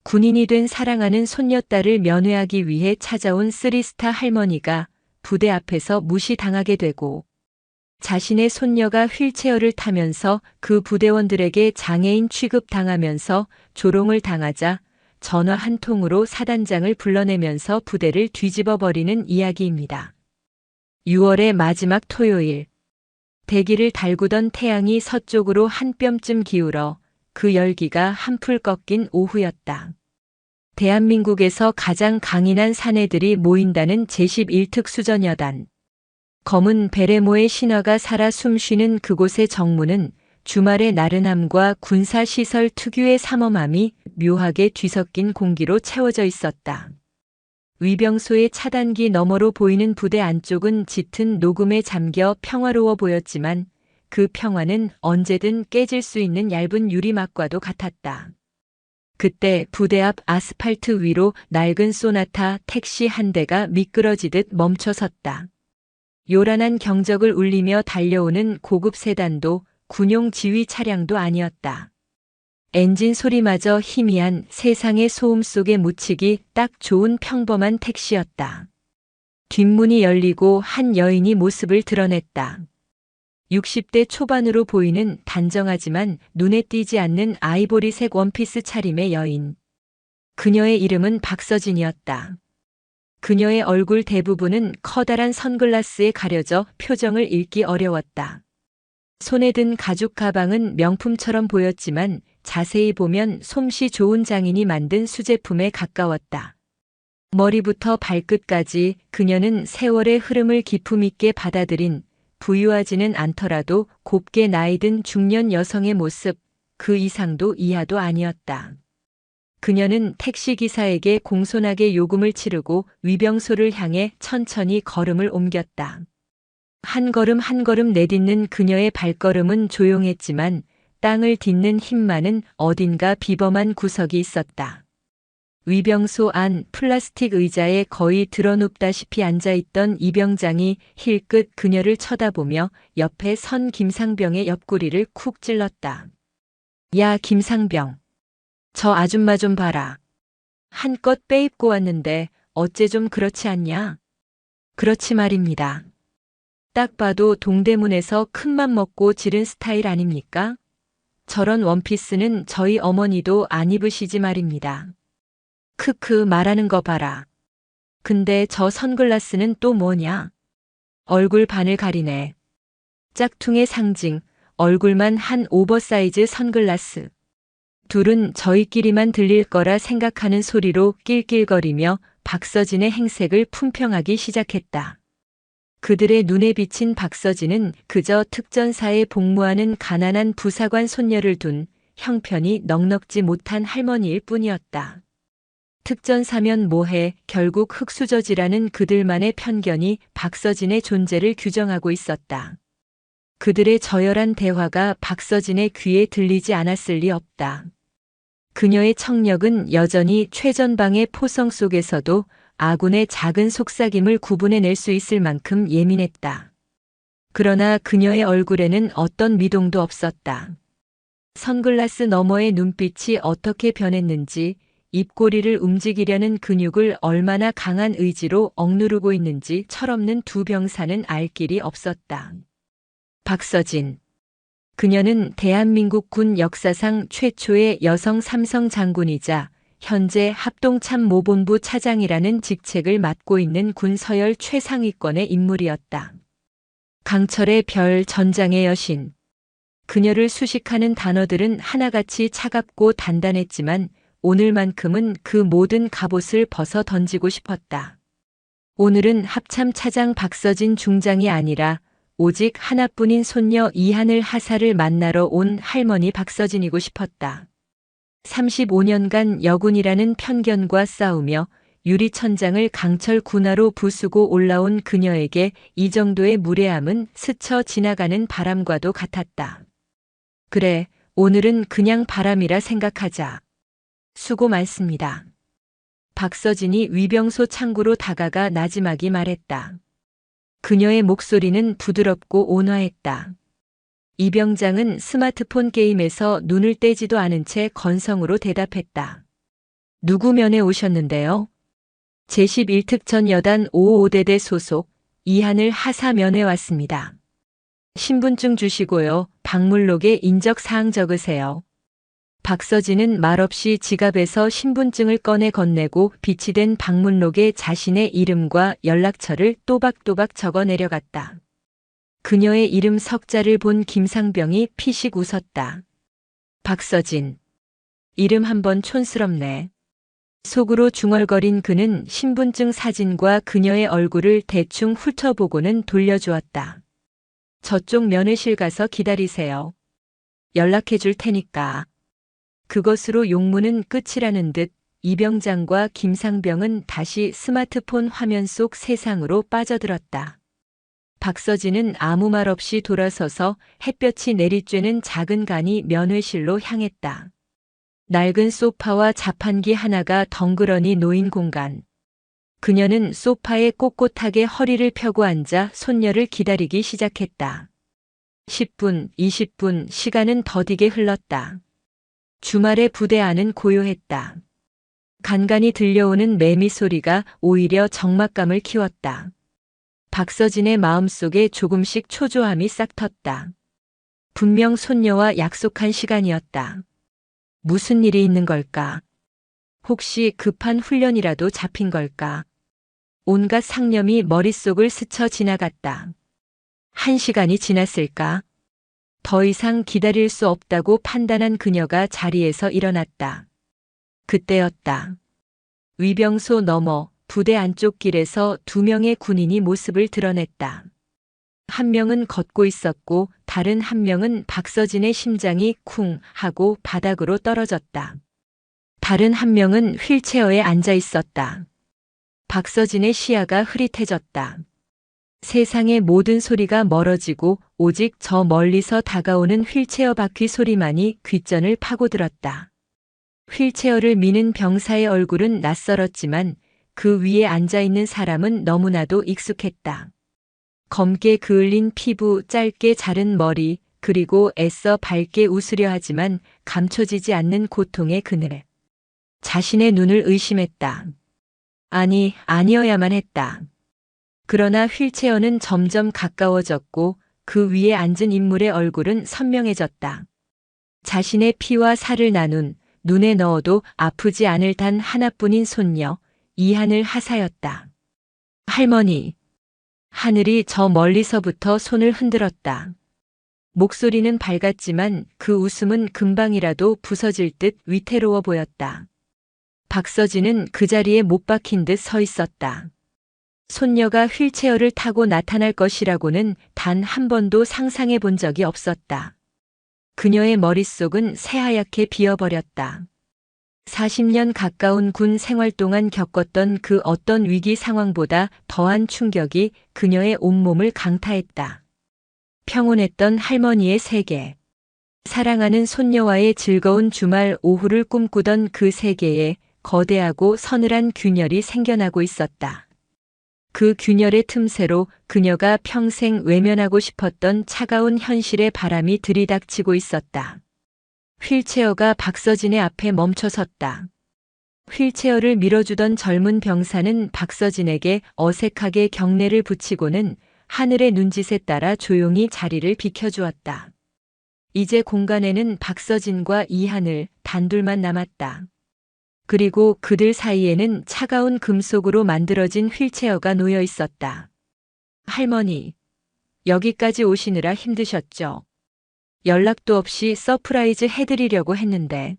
군인이 된 사랑하는 손녀딸을 면회하기 위해 찾아온 쓰리스타 할머니가 부대 앞에서 무시당하게 되고 자신의 손녀가 휠체어를 타면서 그 부대원들에게 장애인 취급당하면서 조롱을 당하자 전화 한 통으로 사단장을 불러내면서 부대를 뒤집어 버리는 이야기입니다. 6월의 마지막 토요일. 대기를 달구던 태양이 서쪽으로 한 뼘쯤 기울어 그 열기가 한풀 꺾인 오후였다. 대한민국에서 가장 강인한 사내들이 모인다는 제11특수전여단. 검은 베레모의 신화가 살아 숨쉬는 그곳의 정문은 주말의 나른함과 군사시설 특유의 삼엄함이 묘하게 뒤섞인 공기로 채워져 있었다. 위병소의 차단기 너머로 보이는 부대 안쪽은 짙은 녹음에 잠겨 평화로워 보였지만 그 평화는 언제든 깨질 수 있는 얇은 유리막과도 같았다. 그때 부대 앞 아스팔트 위로 낡은 소나타 택시 한 대가 미끄러지듯 멈춰섰다. 요란한 경적을 울리며 달려오는 고급 세단도 군용 지휘 차량도 아니었다. 엔진 소리마저 희미한 세상의 소음 속에 묻히기 딱 좋은 평범한 택시였다. 뒷문이 열리고 한 여인이 모습을 드러냈다. 60대 초반으로 보이는 단정하지만 눈에 띄지 않는 아이보리색 원피스 차림의 여인. 그녀의 이름은 박서진이었다. 그녀의 얼굴 대부분은 커다란 선글라스에 가려져 표정을 읽기 어려웠다. 손에 든 가죽 가방은 명품처럼 보였지만 자세히 보면 솜씨 좋은 장인이 만든 수제품에 가까웠다. 머리부터 발끝까지 그녀는 세월의 흐름을 기품 있게 받아들인 부유하지는 않더라도 곱게 나이든 중년 여성의 모습, 그 이상도 이하도 아니었다. 그녀는 택시기사에게 공손하게 요금을 치르고 위병소를 향해 천천히 걸음을 옮겼다. 한 걸음 한 걸음 내딛는 그녀의 발걸음은 조용했지만 땅을 딛는 힘만은 어딘가 비범한 구석이 있었다. 위병소 안 플라스틱 의자에 거의 드러눕다시피 앉아있던 이병장이 힐끗 그녀를 쳐다보며 옆에 선 김상병의 옆구리를 쿡 찔렀다. 야, 김상병. 저 아줌마 좀 봐라. 한껏 빼입고 왔는데 어째 좀 그렇지 않냐? 그렇지 말입니다. 딱 봐도 동대문에서 큰맘 먹고 지른 스타일 아닙니까? 저런 원피스는 저희 어머니도 안 입으시지 말입니다. 크크 말하는 거 봐라. 근데 저 선글라스는 또 뭐냐? 얼굴 반을 가리네. 짝퉁의 상징, 얼굴만 한 오버사이즈 선글라스. 둘은 저희끼리만 들릴 거라 생각하는 소리로 낄낄거리며 박서진의 행색을 품평하기 시작했다. 그들의 눈에 비친 박서진은 그저 특전사에 복무하는 가난한 부사관 손녀를 둔 형편이 넉넉지 못한 할머니일 뿐이었다. 특전사면 뭐해 결국 흙수저지라는 그들만의 편견이 박서진의 존재를 규정하고 있었다. 그들의 저열한 대화가 박서진의 귀에 들리지 않았을 리 없다. 그녀의 청력은 여전히 최전방의 포성 속에서도 아군의 작은 속삭임을 구분해낼 수 있을 만큼 예민했다. 그러나 그녀의 얼굴에는 어떤 미동도 없었다. 선글라스 너머의 눈빛이 어떻게 변했는지, 입꼬리를 움직이려는 근육을 얼마나 강한 의지로 억누르고 있는지 철없는 두 병사는 알 길이 없었다. 박서진. 그녀는 대한민국 군 역사상 최초의 여성 삼성 장군이자 현재 합동참모본부 차장이라는 직책을 맡고 있는 군 서열 최상위권의 인물이었다. 강철의 별, 전장의 여신. 그녀를 수식하는 단어들은 하나같이 차갑고 단단했지만 오늘만큼은 그 모든 갑옷을 벗어 던지고 싶었다. 오늘은 합참차장 박서진 중장이 아니라 오직 하나뿐인 손녀 이하늘 하사를 만나러 온 할머니 박서진이고 싶었다. 35년간 여군이라는 편견과 싸우며 유리천장을 강철 군화로 부수고 올라온 그녀에게 이 정도의 무례함은 스쳐 지나가는 바람과도 같았다. 그래, 오늘은 그냥 바람이라 생각하자. 수고 많습니다. 박서진이 위병소 창구로 다가가 나지막이 말했다. 그녀의 목소리는 부드럽고 온화했다. 이병장은 스마트폰 게임에서 눈을 떼지도 않은 채 건성으로 대답했다. 누구 면회 오셨는데요? 제11특전 여단 55대대 소속 이하늘 하사 면회 왔습니다. 신분증 주시고요. 방문록에 인적사항 적으세요. 박서진은 말없이 지갑에서 신분증을 꺼내 건네고 비치된 방문록에 자신의 이름과 연락처를 또박또박 적어 내려갔다. 그녀의 이름 석자를 본 김상병이 피식 웃었다. 박서진. 이름 한번 촌스럽네. 속으로 중얼거린 그는 신분증 사진과 그녀의 얼굴을 대충 훑어보고는 돌려주었다. 저쪽 면회실 가서 기다리세요. 연락해 줄 테니까. 그것으로 용무는 끝이라는 듯 이병장과 김상병은 다시 스마트폰 화면 속 세상으로 빠져들었다. 박서진은 아무 말 없이 돌아서서 햇볕이 내리쬐는 작은 간이 면회실로 향했다. 낡은 소파와 자판기 하나가 덩그러니 놓인 공간. 그녀는 소파에 꼿꼿하게 허리를 펴고 앉아 손녀를 기다리기 시작했다. 10분, 20분, 시간은 더디게 흘렀다. 주말의 부대 안은 고요했다. 간간히 들려오는 매미 소리가 오히려 적막감을 키웠다. 박서진의 마음속에 조금씩 초조함이 싹텄다. 분명 손녀와 약속한 시간이었다. 무슨 일이 있는 걸까? 혹시 급한 훈련이라도 잡힌 걸까? 온갖 상념이 머릿속을 스쳐 지나갔다. 1시간이 지났을까? 더 이상 기다릴 수 없다고 판단한 그녀가 자리에서 일어났다. 그때였다. 위병소 너머 부대 안쪽 길에서 2명의 군인이 모습을 드러냈다. 한 명은 걷고 있었고 다른 한 명은 박서진의 심장이 쿵 하고 바닥으로 떨어졌다. 다른 한 명은 휠체어에 앉아 있었다. 박서진의 시야가 흐릿해졌다. 세상의 모든 소리가 멀어지고 오직 저 멀리서 다가오는 휠체어 바퀴 소리만이 귓전을 파고들었다. 휠체어를 미는 병사의 얼굴은 낯설었지만 그 위에 앉아있는 사람은 너무나도 익숙했다. 검게 그을린 피부, 짧게 자른 머리, 그리고 애써 밝게 웃으려 하지만 감춰지지 않는 고통의 그늘. 자신의 눈을 의심했다. 아니어야만 했다. 그러나 휠체어는 점점 가까워졌고 그 위에 앉은 인물의 얼굴은 선명해졌다. 자신의 피와 살을 나눈 눈에 넣어도 아프지 않을 단 하나뿐인 손녀, 이하늘 하사였다. 할머니. 하늘이 저 멀리서부터 손을 흔들었다. 목소리는 밝았지만 그 웃음은 금방이라도 부서질 듯 위태로워 보였다. 박서진은 그 자리에 못 박힌 듯 서 있었다. 손녀가 휠체어를 타고 나타날 것이라고는 단 한 번도 상상해 본 적이 없었다. 그녀의 머릿속은 새하얗게 비어버렸다. 40년 가까운 군 생활 동안 겪었던 그 어떤 위기 상황보다 더한 충격이 그녀의 온몸을 강타했다. 평온했던 할머니의 세계. 사랑하는 손녀와의 즐거운 주말 오후를 꿈꾸던 그 세계에 거대하고 서늘한 균열이 생겨나고 있었다. 그 균열의 틈새로 그녀가 평생 외면하고 싶었던 차가운 현실의 바람이 들이닥치고 있었다. 휠체어가 박서진의 앞에 멈춰섰다. 휠체어를 밀어주던 젊은 병사는 박서진에게 어색하게 경례를 붙이고는 하늘의 눈짓에 따라 조용히 자리를 비켜주었다. 이제 공간에는 박서진과 이하늘 단둘만 남았다. 그리고 그들 사이에는 차가운 금속으로 만들어진 휠체어가 놓여 있었다. 할머니, 여기까지 오시느라 힘드셨죠? 연락도 없이 서프라이즈 해드리려고 했는데.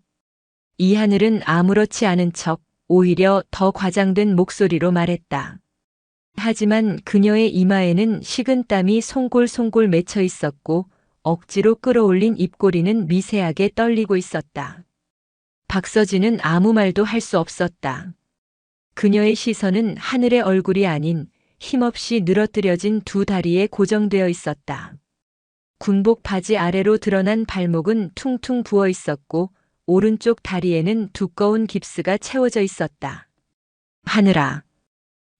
이하늘은 아무렇지 않은 척 오히려 더 과장된 목소리로 말했다. 하지만 그녀의 이마에는 식은땀이 송골송골 맺혀 있었고 억지로 끌어올린 입꼬리는 미세하게 떨리고 있었다. 박서진은 아무 말도 할 수 없었다. 그녀의 시선은 하늘의 얼굴이 아닌 힘없이 늘어뜨려진 두 다리에 고정되어 있었다. 군복 바지 아래로 드러난 발목은 퉁퉁 부어 있었고 오른쪽 다리에는 두꺼운 깁스가 채워져 있었다. 하늘아.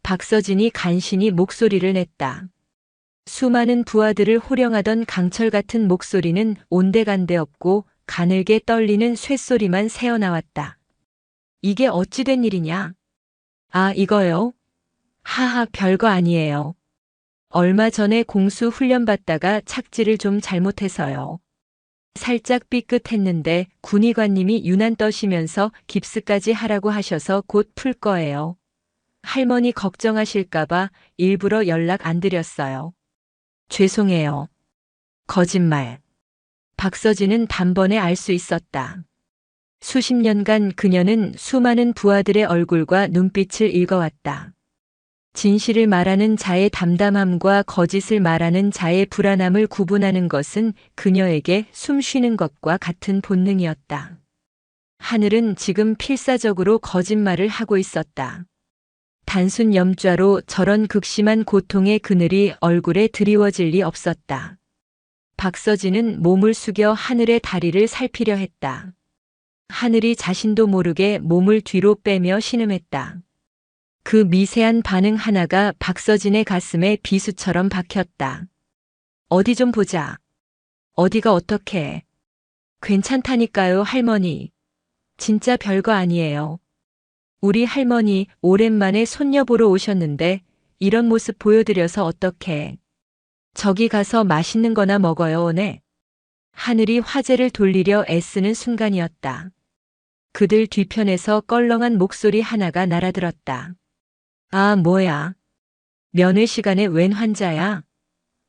박서진이 간신히 목소리를 냈다. 수많은 부하들을 호령하던 강철 같은 목소리는 온데간데 없고 가늘게 떨리는 쇳소리만 새어나왔다. 이게 어찌 된 일이냐? 아, 이거요? 하하, 별거 아니에요. 얼마 전에 공수 훈련 받다가 착지를 좀 잘못해서요. 살짝 삐끗했는데 군의관님이 유난 떠시면서 깁스까지 하라고 하셔서 곧 풀 거예요. 할머니 걱정하실까봐 일부러 연락 안 드렸어요. 죄송해요. 거짓말. 박서진은 단번에 알 수 있었다. 수십 년간 그녀는 수많은 부하들의 얼굴과 눈빛을 읽어왔다. 진실을 말하는 자의 담담함과 거짓을 말하는 자의 불안함을 구분하는 것은 그녀에게 숨 쉬는 것과 같은 본능이었다. 하늘은 지금 필사적으로 거짓말을 하고 있었다. 단순 염좌로 저런 극심한 고통의 그늘이 얼굴에 드리워질 리 없었다. 박서진은 몸을 숙여 하늘의 다리를 살피려 했다. 하늘이 자신도 모르게 몸을 뒤로 빼며 신음했다. 그 미세한 반응 하나가 박서진의 가슴에 비수처럼 박혔다. 어디 좀 보자. 어디가 어떻게. 괜찮다니까요, 할머니. 진짜 별거 아니에요. 우리 할머니 오랜만에 손녀 보러 오셨는데 이런 모습 보여드려서 어떡해. 저기 가서 맛있는 거나 먹어요, 네. 하늘이 화제를 돌리려 애쓰는 순간이었다. 그들 뒤편에서 껄렁한 목소리 하나가 날아들었다. 아, 뭐야. 면회 시간에 웬 환자야?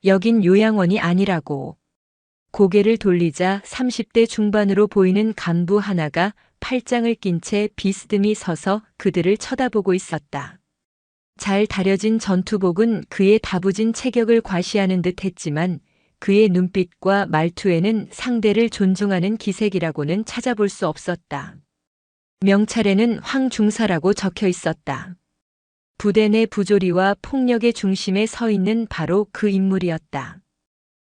여긴 요양원이 아니라고. 고개를 돌리자 30대 중반으로 보이는 간부 하나가 팔짱을 낀 채 비스듬히 서서 그들을 쳐다보고 있었다. 잘 다려진 전투복은 그의 다부진 체격을 과시하는 듯 했지만 그의 눈빛과 말투에는 상대를 존중하는 기색이라고는 찾아볼 수 없었다. 명찰에는 황 중사라고 적혀 있었다. 부대 내 부조리와 폭력의 중심에 서 있는 바로 그 인물이었다.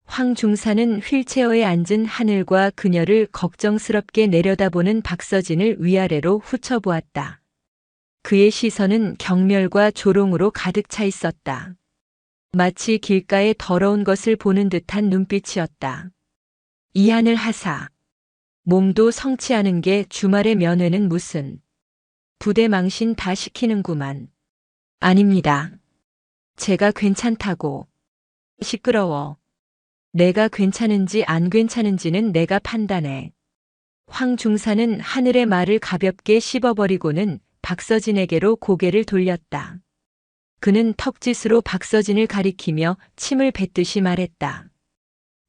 황 중사는 휠체어에 앉은 하늘과 그녀를 걱정스럽게 내려다보는 박서진을 위아래로 훑어보았다. 그의 시선은 경멸과 조롱으로 가득 차 있었다. 마치 길가에 더러운 것을 보는 듯한 눈빛이었다. 이하늘 하사. 몸도 성취하는 게 주말의 면회는 무슨. 부대 망신 다 시키는구만. 아닙니다. 제가 괜찮다고. 시끄러워. 내가 괜찮은지 안 괜찮은지는 내가 판단해. 황 중사는 하늘의 말을 가볍게 씹어버리고는 박서진에게로 고개를 돌렸다. 그는 턱짓으로 박서진을 가리키며 침을 뱉듯이 말했다.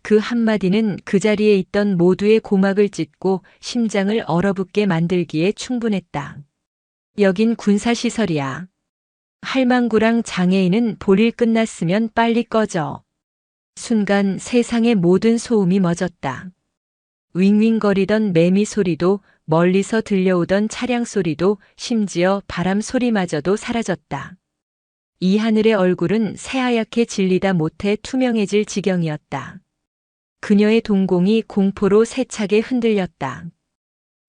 그 한마디는 그 자리에 있던 모두의 고막을 찢고 심장을 얼어붙게 만들기에 충분했다. 여긴 군사시설이야. 할망구랑 장애인은 볼일 끝났으면 빨리 꺼져. 순간 세상의 모든 소음이 멎었다. 윙윙거리던 매미 소리도 멀리서 들려오던 차량 소리도 심지어 바람 소리마저도 사라졌다. 이 하늘의 얼굴은 새하얗게 질리다 못해 투명해질 지경이었다. 그녀의 동공이 공포로 세차게 흔들렸다.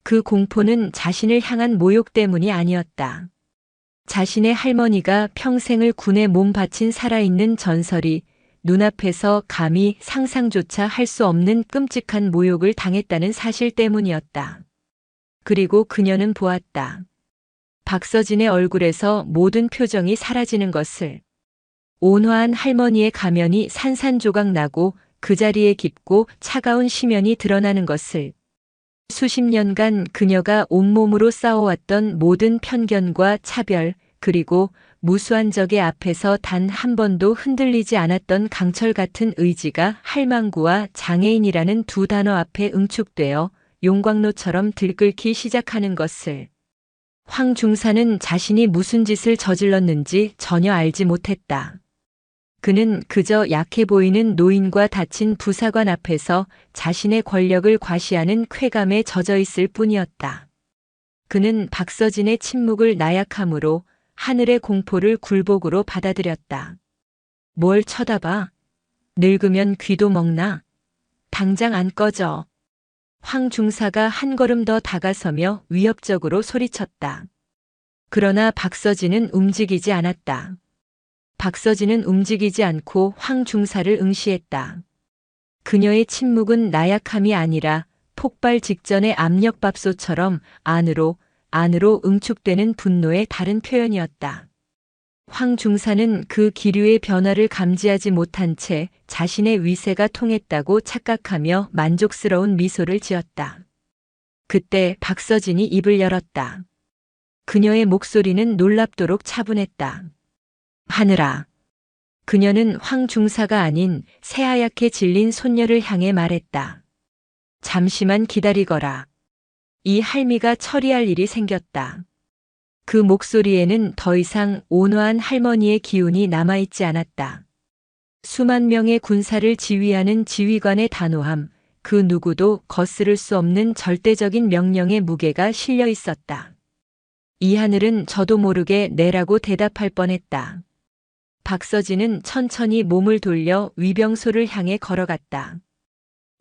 그 공포는 자신을 향한 모욕 때문이 아니었다. 자신의 할머니가 평생을 군에 몸 바친 살아있는 전설이 눈앞에서 감히 상상조차 할 수 없는 끔찍한 모욕을 당했다는 사실 때문이었다. 그리고 그녀는 보았다. 박서진의 얼굴에서 모든 표정이 사라지는 것을. 온화한 할머니의 가면이 산산조각 나고 그 자리에 깊고 차가운 심연이 드러나는 것을. 수십 년간 그녀가 온몸으로 싸워왔던 모든 편견과 차별, 그리고 무수한 적의 앞에서 단 한 번도 흔들리지 않았던 강철 같은 의지가 할망구와 장애인이라는 두 단어 앞에 응축되어 용광로처럼 들끓기 시작하는 것을. 황 중사는 자신이 무슨 짓을 저질렀는지 전혀 알지 못했다. 그는 그저 약해 보이는 노인과 다친 부사관 앞에서 자신의 권력을 과시하는 쾌감에 젖어 있을 뿐이었다. 그는 박서진의 침묵을 나약함으로 하늘의 공포를 굴복으로 받아들였다. 뭘 쳐다봐? 늙으면 귀도 먹나? 당장 안 꺼져. 황 중사가 한 걸음 더 다가서며 위협적으로 소리쳤다. 그러나 박서진은 움직이지 않았다. 박서진은 움직이지 않고 황 중사를 응시했다. 그녀의 침묵은 나약함이 아니라 폭발 직전의 압력밥솥처럼 안으로 안으로 응축되는 분노의 다른 표현이었다. 황 중사는 그 기류의 변화를 감지하지 못한 채 자신의 위세가 통했다고 착각하며 만족스러운 미소를 지었다. 그때 박서진이 입을 열었다. 그녀의 목소리는 놀랍도록 차분했다. 하늘아. 그녀는 황 중사가 아닌 새하얗게 질린 손녀를 향해 말했다. 잠시만 기다리거라. 이 할미가 처리할 일이 생겼다. 그 목소리에는 더 이상 온화한 할머니의 기운이 남아있지 않았다. 수만 명의 군사를 지휘하는 지휘관의 단호함, 그 누구도 거스를 수 없는 절대적인 명령의 무게가 실려 있었다. 이 하늘은 저도 모르게 내라고 대답할 뻔했다. 박서진은 천천히 몸을 돌려 위병소를 향해 걸어갔다.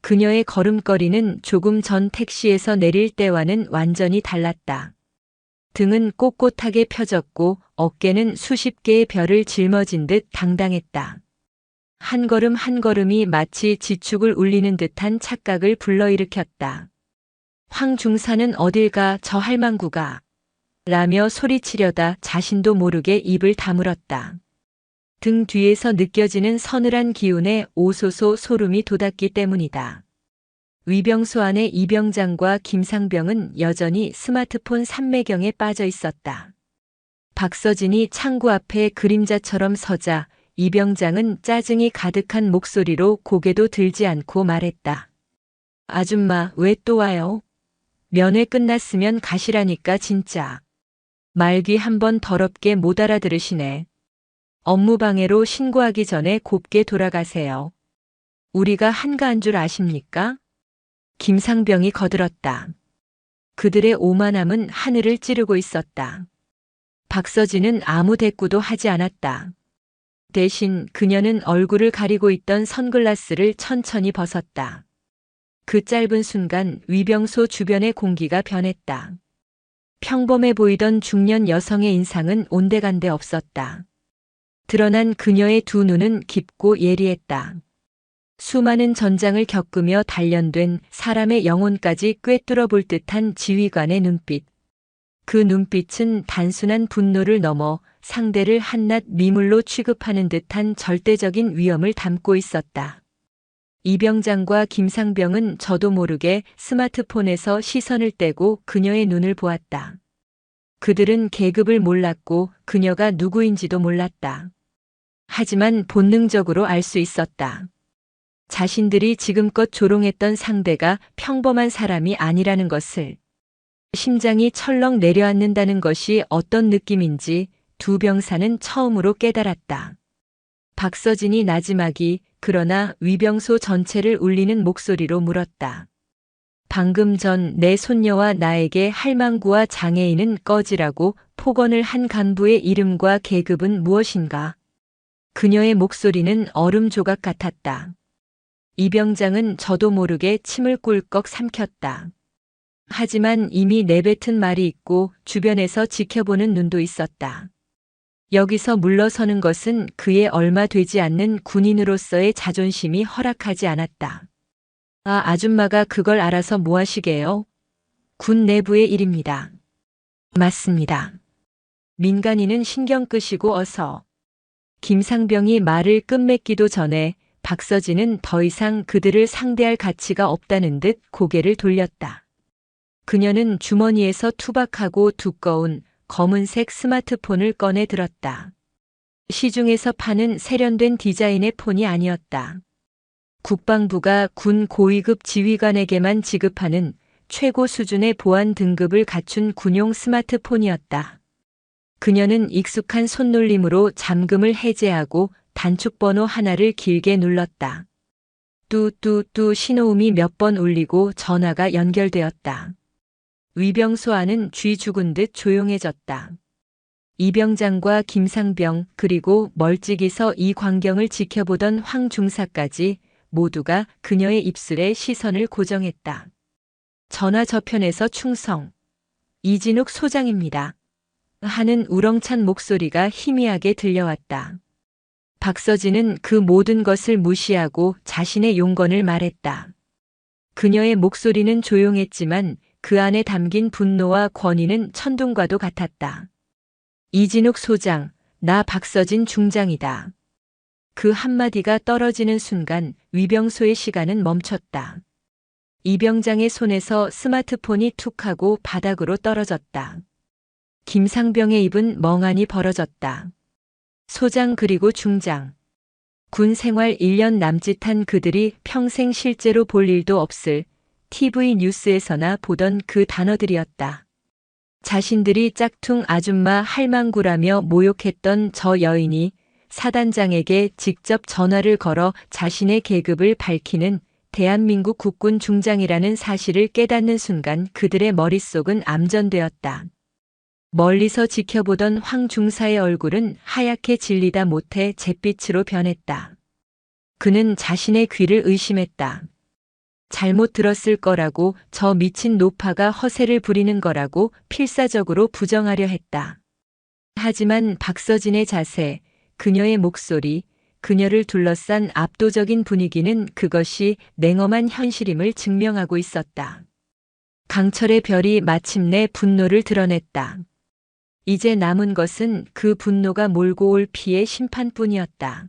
그녀의 걸음걸이는 조금 전 택시에서 내릴 때와는 완전히 달랐다. 등은 꼿꼿하게 펴졌고 어깨는 수십 개의 별을 짊어진 듯 당당했다. 한 걸음 한 걸음이 마치 지축을 울리는 듯한 착각을 불러일으켰다. 황 중사는 어딜 가 저 할망구가 라며 소리치려다 자신도 모르게 입을 다물었다. 등 뒤에서 느껴지는 서늘한 기운에 오소소 소름이 돋았기 때문이다. 위병소 안에 이병장과 김상병은 여전히 스마트폰 삼매경에 빠져 있었다. 박서진이 창구 앞에 그림자처럼 서자 이병장은 짜증이 가득한 목소리로 고개도 들지 않고 말했다. 아줌마, 왜 또 와요? 면회 끝났으면 가시라니까 진짜. 말귀 한번 더럽게 못 알아들으시네. 업무방해로 신고하기 전에 곱게 돌아가세요. 우리가 한가한 줄 아십니까? 김상병이 거들었다. 그들의 오만함은 하늘을 찌르고 있었다. 박서진은 아무 대꾸도 하지 않았다. 대신 그녀는 얼굴을 가리고 있던 선글라스를 천천히 벗었다. 그 짧은 순간 위병소 주변의 공기가 변했다. 평범해 보이던 중년 여성의 인상은 온데간데 없었다. 드러난 그녀의 두 눈은 깊고 예리했다. 수많은 전장을 겪으며 단련된 사람의 영혼까지 꿰뚫어 볼 듯한 지휘관의 눈빛. 그 눈빛은 단순한 분노를 넘어 상대를 한낱 미물로 취급하는 듯한 절대적인 위험을 담고 있었다. 이병장과 김상병은 저도 모르게 스마트폰에서 시선을 떼고 그녀의 눈을 보았다. 그들은 계급을 몰랐고 그녀가 누구인지도 몰랐다. 하지만 본능적으로 알 수 있었다. 자신들이 지금껏 조롱했던 상대가 평범한 사람이 아니라는 것을. 심장이 철렁 내려앉는다는 것이 어떤 느낌인지 두 병사는 처음으로 깨달았다. 박서진이 나지막이 그러나 위병소 전체를 울리는 목소리로 물었다. 방금 전 내 손녀와 나에게 할망구와 장애인은 꺼지라고 폭언을 한 간부의 이름과 계급은 무엇인가? 그녀의 목소리는 얼음 조각 같았다. 이병장은 저도 모르게 침을 꿀꺽 삼켰다. 하지만 이미 내뱉은 말이 있고 주변에서 지켜보는 눈도 있었다. 여기서 물러서는 것은 그의 얼마 되지 않는 군인으로서의 자존심이 허락하지 않았다. 아줌마가 그걸 알아서 뭐 하시게요? 군 내부의 일입니다. 맞습니다. 민간인은 신경 끄시고 어서. 김상병이 말을 끝맺기도 전에 박서진은 더 이상 그들을 상대할 가치가 없다는 듯 고개를 돌렸다. 그녀는 주머니에서 투박하고 두꺼운 검은색 스마트폰을 꺼내 들었다. 시중에서 파는 세련된 디자인의 폰이 아니었다. 국방부가 군 고위급 지휘관에게만 지급하는 최고 수준의 보안 등급을 갖춘 군용 스마트폰이었다. 그녀는 익숙한 손놀림으로 잠금을 해제하고 단축번호 하나를 길게 눌렀다. 뚜뚜뚜 신호음이 몇 번 울리고 전화가 연결되었다. 위병소 안은 쥐 죽은 듯 조용해졌다. 이병장과 김상병 그리고 멀찍이서 이 광경을 지켜보던 황 중사까지 모두가 그녀의 입술에 시선을 고정했다. 전화 저편에서 충성. 이진욱 소장입니다. 하는 우렁찬 목소리가 희미하게 들려왔다. 박서진은 그 모든 것을 무시하고 자신의 용건을 말했다. 그녀의 목소리는 조용했지만 그 안에 담긴 분노와 권위는 천둥과도 같았다. 이진욱 소장, 나 박서진 중장이다. 그 한마디가 떨어지는 순간 위병소의 시간은 멈췄다. 이병장의 손에서 스마트폰이 툭 하고 바닥으로 떨어졌다. 김상병의 입은 멍하니 벌어졌다. 소장 그리고 중장. 군 생활 1년 남짓한 그들이 평생 실제로 볼 일도 없을 TV 뉴스에서나 보던 그 단어들이었다. 자신들이 짝퉁 아줌마 할망구라며 모욕했던 저 여인이 사단장에게 직접 전화를 걸어 자신의 계급을 밝히는 대한민국 국군 중장이라는 사실을 깨닫는 순간 그들의 머릿속은 암전되었다. 멀리서 지켜보던 황 중사의 얼굴은 하얗게 질리다 못해 잿빛으로 변했다. 그는 자신의 귀를 의심했다. 잘못 들었을 거라고, 저 미친 노파가 허세를 부리는 거라고 필사적으로 부정하려 했다. 하지만 박서진의 자세, 그녀의 목소리, 그녀를 둘러싼 압도적인 분위기는 그것이 냉엄한 현실임을 증명하고 있었다. 강철의 별이 마침내 분노를 드러냈다. 이제 남은 것은 그 분노가 몰고 올 피의 심판뿐이었다.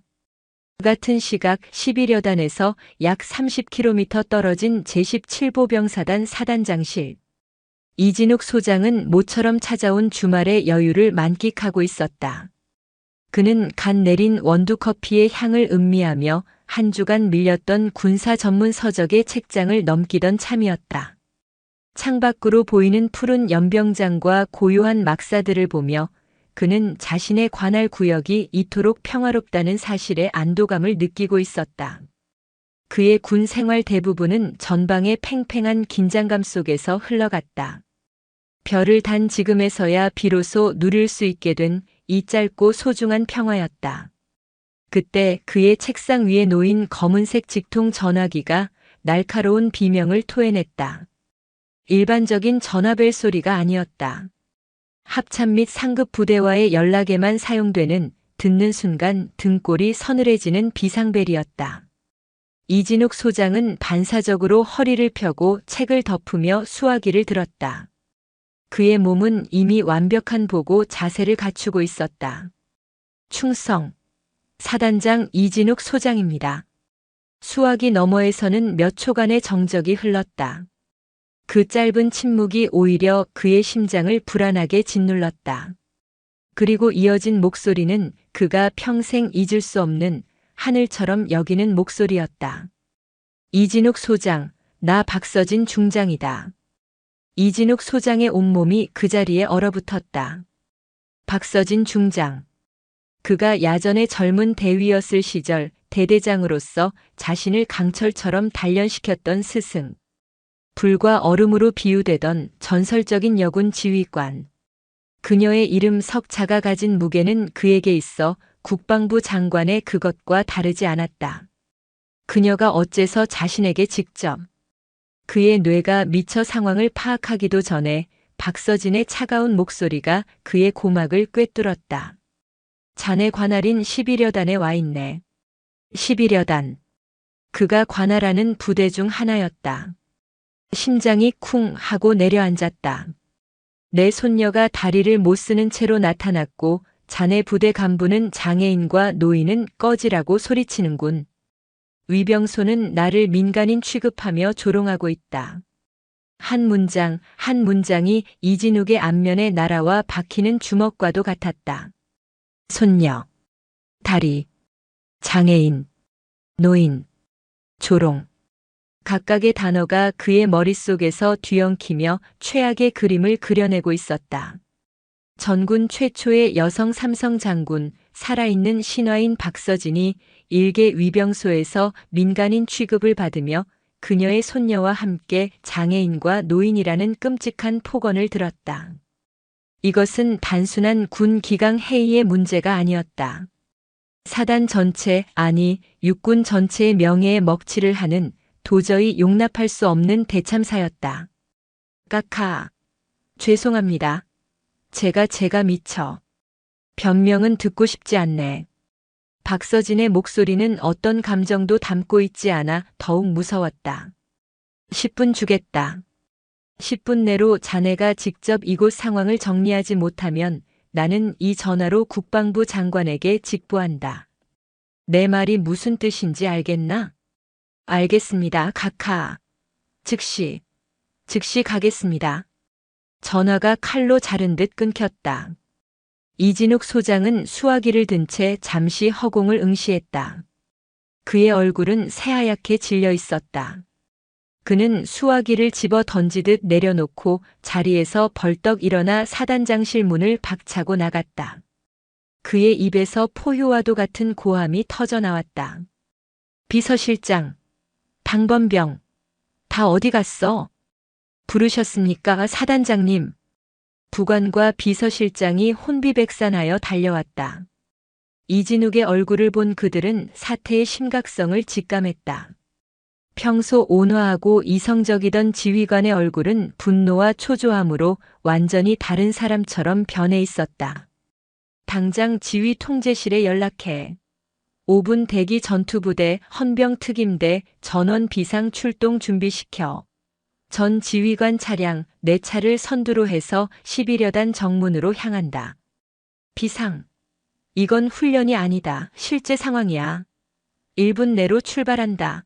같은 시각 11여 단에서 약 30km 떨어진 제17보병사단 사단장실. 이진욱 소장은 모처럼 찾아온 주말의 여유를 만끽하고 있었다. 그는 간 내린 원두커피의 향을 음미하며 한 주간 밀렸던 군사 전문 서적의 책장을 넘기던 참이었다. 창밖으로 보이는 푸른 연병장과 고요한 막사들을 보며 그는 자신의 관할 구역이 이토록 평화롭다는 사실에 안도감을 느끼고 있었다. 그의 군 생활 대부분은 전방의 팽팽한 긴장감 속에서 흘러갔다. 별을 단 지금에서야 비로소 누릴 수 있게 된 이 짧고 소중한 평화였다. 그때 그의 책상 위에 놓인 검은색 직통 전화기가 날카로운 비명을 토해냈다. 일반적인 전화벨 소리가 아니었다. 합참 및 상급 부대와의 연락에만 사용되는 듣는 순간 등골이 서늘해지는 비상벨이었다. 이진욱 소장은 반사적으로 허리를 펴고 책을 덮으며 수화기를 들었다. 그의 몸은 이미 완벽한 보고 자세를 갖추고 있었다. 충성. 사단장 이진욱 소장입니다. 수화기 너머에서는 몇 초간의 정적이 흘렀다. 그 짧은 침묵이 오히려 그의 심장을 불안하게 짓눌렀다. 그리고 이어진 목소리는 그가 평생 잊을 수 없는 하늘처럼 여기는 목소리였다. 이진욱 소장, 나 박서진 중장이다. 이진욱 소장의 온몸이 그 자리에 얼어붙었다. 박서진 중장. 그가 야전의 젊은 대위였을 시절 대대장으로서 자신을 강철처럼 단련시켰던 스승. 불과 얼음으로 비유되던 전설적인 여군 지휘관. 그녀의 이름 석자가 가진 무게는 그에게 있어 국방부 장관의 그것과 다르지 않았다. 그녀가 어째서 자신에게 직접 그의 뇌가 미처 상황을 파악하기도 전에 박서진의 차가운 목소리가 그의 고막을 꿰뚫었다. 자네 관할인 11여 단에 와 있네. 11여 단. 그가 관할하는 부대 중 하나였다. 심장이 쿵 하고 내려앉았다. 내 손녀가 다리를 못 쓰는 채로 나타났고 자네 부대 간부는 장애인과 노인은 꺼지라고 소리치는군. 위병소는 나를 민간인 취급하며 조롱하고 있다. 한 문장, 한 문장이 이진욱의 안면에 날아와 박히는 주먹과도 같았다. 손녀, 다리, 장애인, 노인, 조롱. 각각의 단어가 그의 머릿속에서 뒤엉키며 최악의 그림을 그려내고 있었다. 전군 최초의 여성 삼성 장군, 살아있는 신화인 박서진이 일개 위병소에서 민간인 취급을 받으며 그녀의 손녀와 함께 장애인과 노인이라는 끔찍한 폭언을 들었다. 이것은 단순한 군 기강 회의의 문제가 아니었다. 사단 전체, 아니 육군 전체의 명예에 먹칠을 하는 도저히 용납할 수 없는 대참사였다. 까카. 죄송합니다. 제가 미쳐. 변명은 듣고 싶지 않네. 박서진의 목소리는 어떤 감정도 담고 있지 않아 더욱 무서웠다. 10분 주겠다. 10분 내로 자네가 직접 이곳 상황을 정리하지 못하면 나는 이 전화로 국방부 장관에게 직보한다. 내 말이 무슨 뜻인지 알겠나? 알겠습니다, 카카. 즉시 가겠습니다. 전화가 칼로 자른 듯 끊겼다. 이진욱 소장은 수화기를 든 채 잠시 허공을 응시했다. 그의 얼굴은 새하얗게 질려 있었다. 그는 수화기를 집어 던지듯 내려놓고 자리에서 벌떡 일어나 사단장실 문을 박차고 나갔다. 그의 입에서 포효와도 같은 고함이 터져 나왔다. 비서실장, 당번병, 다 어디 갔어? 부르셨습니까, 사단장님? 부관과 비서실장이 혼비백산하여 달려왔다. 이진욱의 얼굴을 본 그들은 사태의 심각성을 직감했다. 평소 온화하고 이성적이던 지휘관의 얼굴은 분노와 초조함으로 완전히 다른 사람처럼 변해 있었다. 당장 지휘 통제실에 연락해. 5분 대기 전투부대, 헌병 특임대, 전원 비상 출동 준비시켜. 전 지휘관 차량 4차를 선두로 해서 11여 단 정문으로 향한다. 비상. 이건 훈련이 아니다. 실제 상황이야. 1분 내로 출발한다.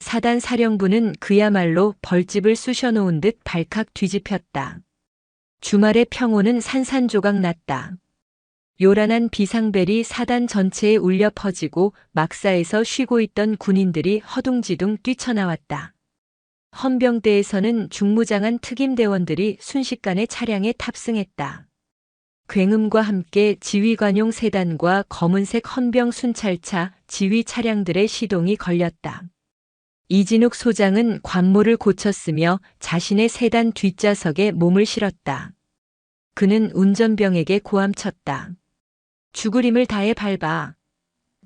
사단 사령부는 그야말로 벌집을 쑤셔놓은 듯 발칵 뒤집혔다. 주말의 평온은 산산조각 났다. 요란한 비상벨이 사단 전체에 울려 퍼지고 막사에서 쉬고 있던 군인들이 허둥지둥 뛰쳐나왔다. 헌병대에서는 중무장한 특임대원들이 순식간에 차량에 탑승했다. 굉음과 함께 지휘관용 세단과 검은색 헌병 순찰차, 지휘 차량들의 시동이 걸렸다. 이진욱 소장은 관모를 고쳤으며 자신의 세단 뒷좌석에 몸을 실었다. 그는 운전병에게 고함쳤다. 죽을 힘을 다해 밟아.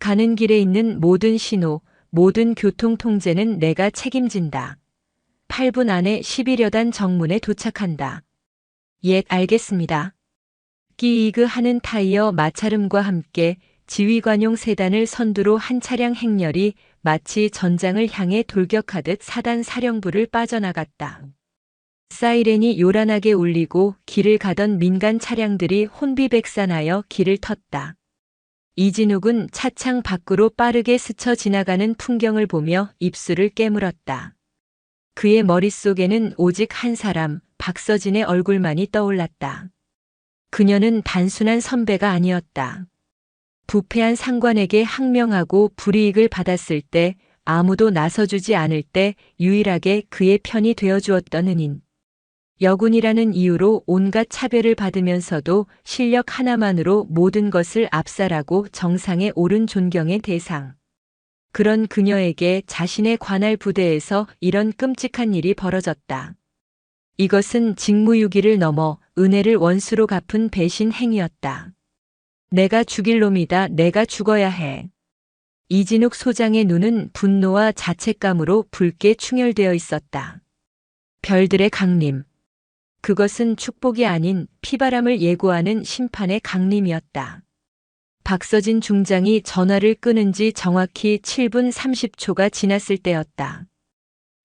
가는 길에 있는 모든 신호, 모든 교통 통제는 내가 책임진다. 8분 안에 11여 단 정문에 도착한다. 예, 알겠습니다. 끼이그 하는 타이어 마찰음과 함께 지휘관용 세단을 선두로 한 차량 행렬이 마치 전장을 향해 돌격하듯 사단 사령부를 빠져나갔다. 사이렌이 요란하게 울리고 길을 가던 민간 차량들이 혼비백산하여 길을 텄다. 이진욱은 차창 밖으로 빠르게 스쳐 지나가는 풍경을 보며 입술을 깨물었다. 그의 머릿속에는 오직 한 사람, 박서진의 얼굴만이 떠올랐다. 그녀는 단순한 선배가 아니었다. 부패한 상관에게 항명하고 불이익을 받았을 때, 아무도 나서주지 않을 때 유일하게 그의 편이 되어주었던 은인. 여군이라는 이유로 온갖 차별을 받으면서도 실력 하나만으로 모든 것을 압살하고 정상에 오른 존경의 대상. 그런 그녀에게 자신의 관할 부대에서 이런 끔찍한 일이 벌어졌다. 이것은 직무유기를 넘어 은혜를 원수로 갚은 배신 행위였다. 내가 죽일 놈이다. 내가 죽어야 해. 이진욱 소장의 눈은 분노와 자책감으로 붉게 충혈되어 있었다. 별들의 강림. 그것은 축복이 아닌 피바람을 예고하는 심판의 강림이었다. 박서진 중장이 전화를 끊은 지 정확히 7분 30초가 지났을 때였다.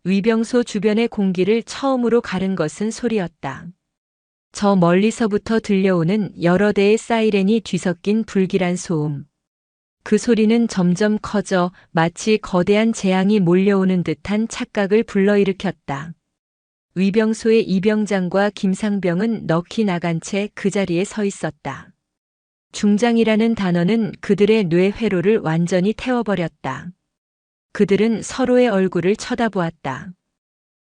위병소 주변의 공기를 처음으로 가른 것은 소리였다. 저 멀리서부터 들려오는 여러 대의 사이렌이 뒤섞인 불길한 소음. 그 소리는 점점 커져 마치 거대한 재앙이 몰려오는 듯한 착각을 불러일으켰다. 위병소의 이병장과 김상병은 넋이 나간 채 그 자리에 서 있었다. 중장이라는 단어는 그들의 뇌 회로를 완전히 태워버렸다. 그들은 서로의 얼굴을 쳐다보았다.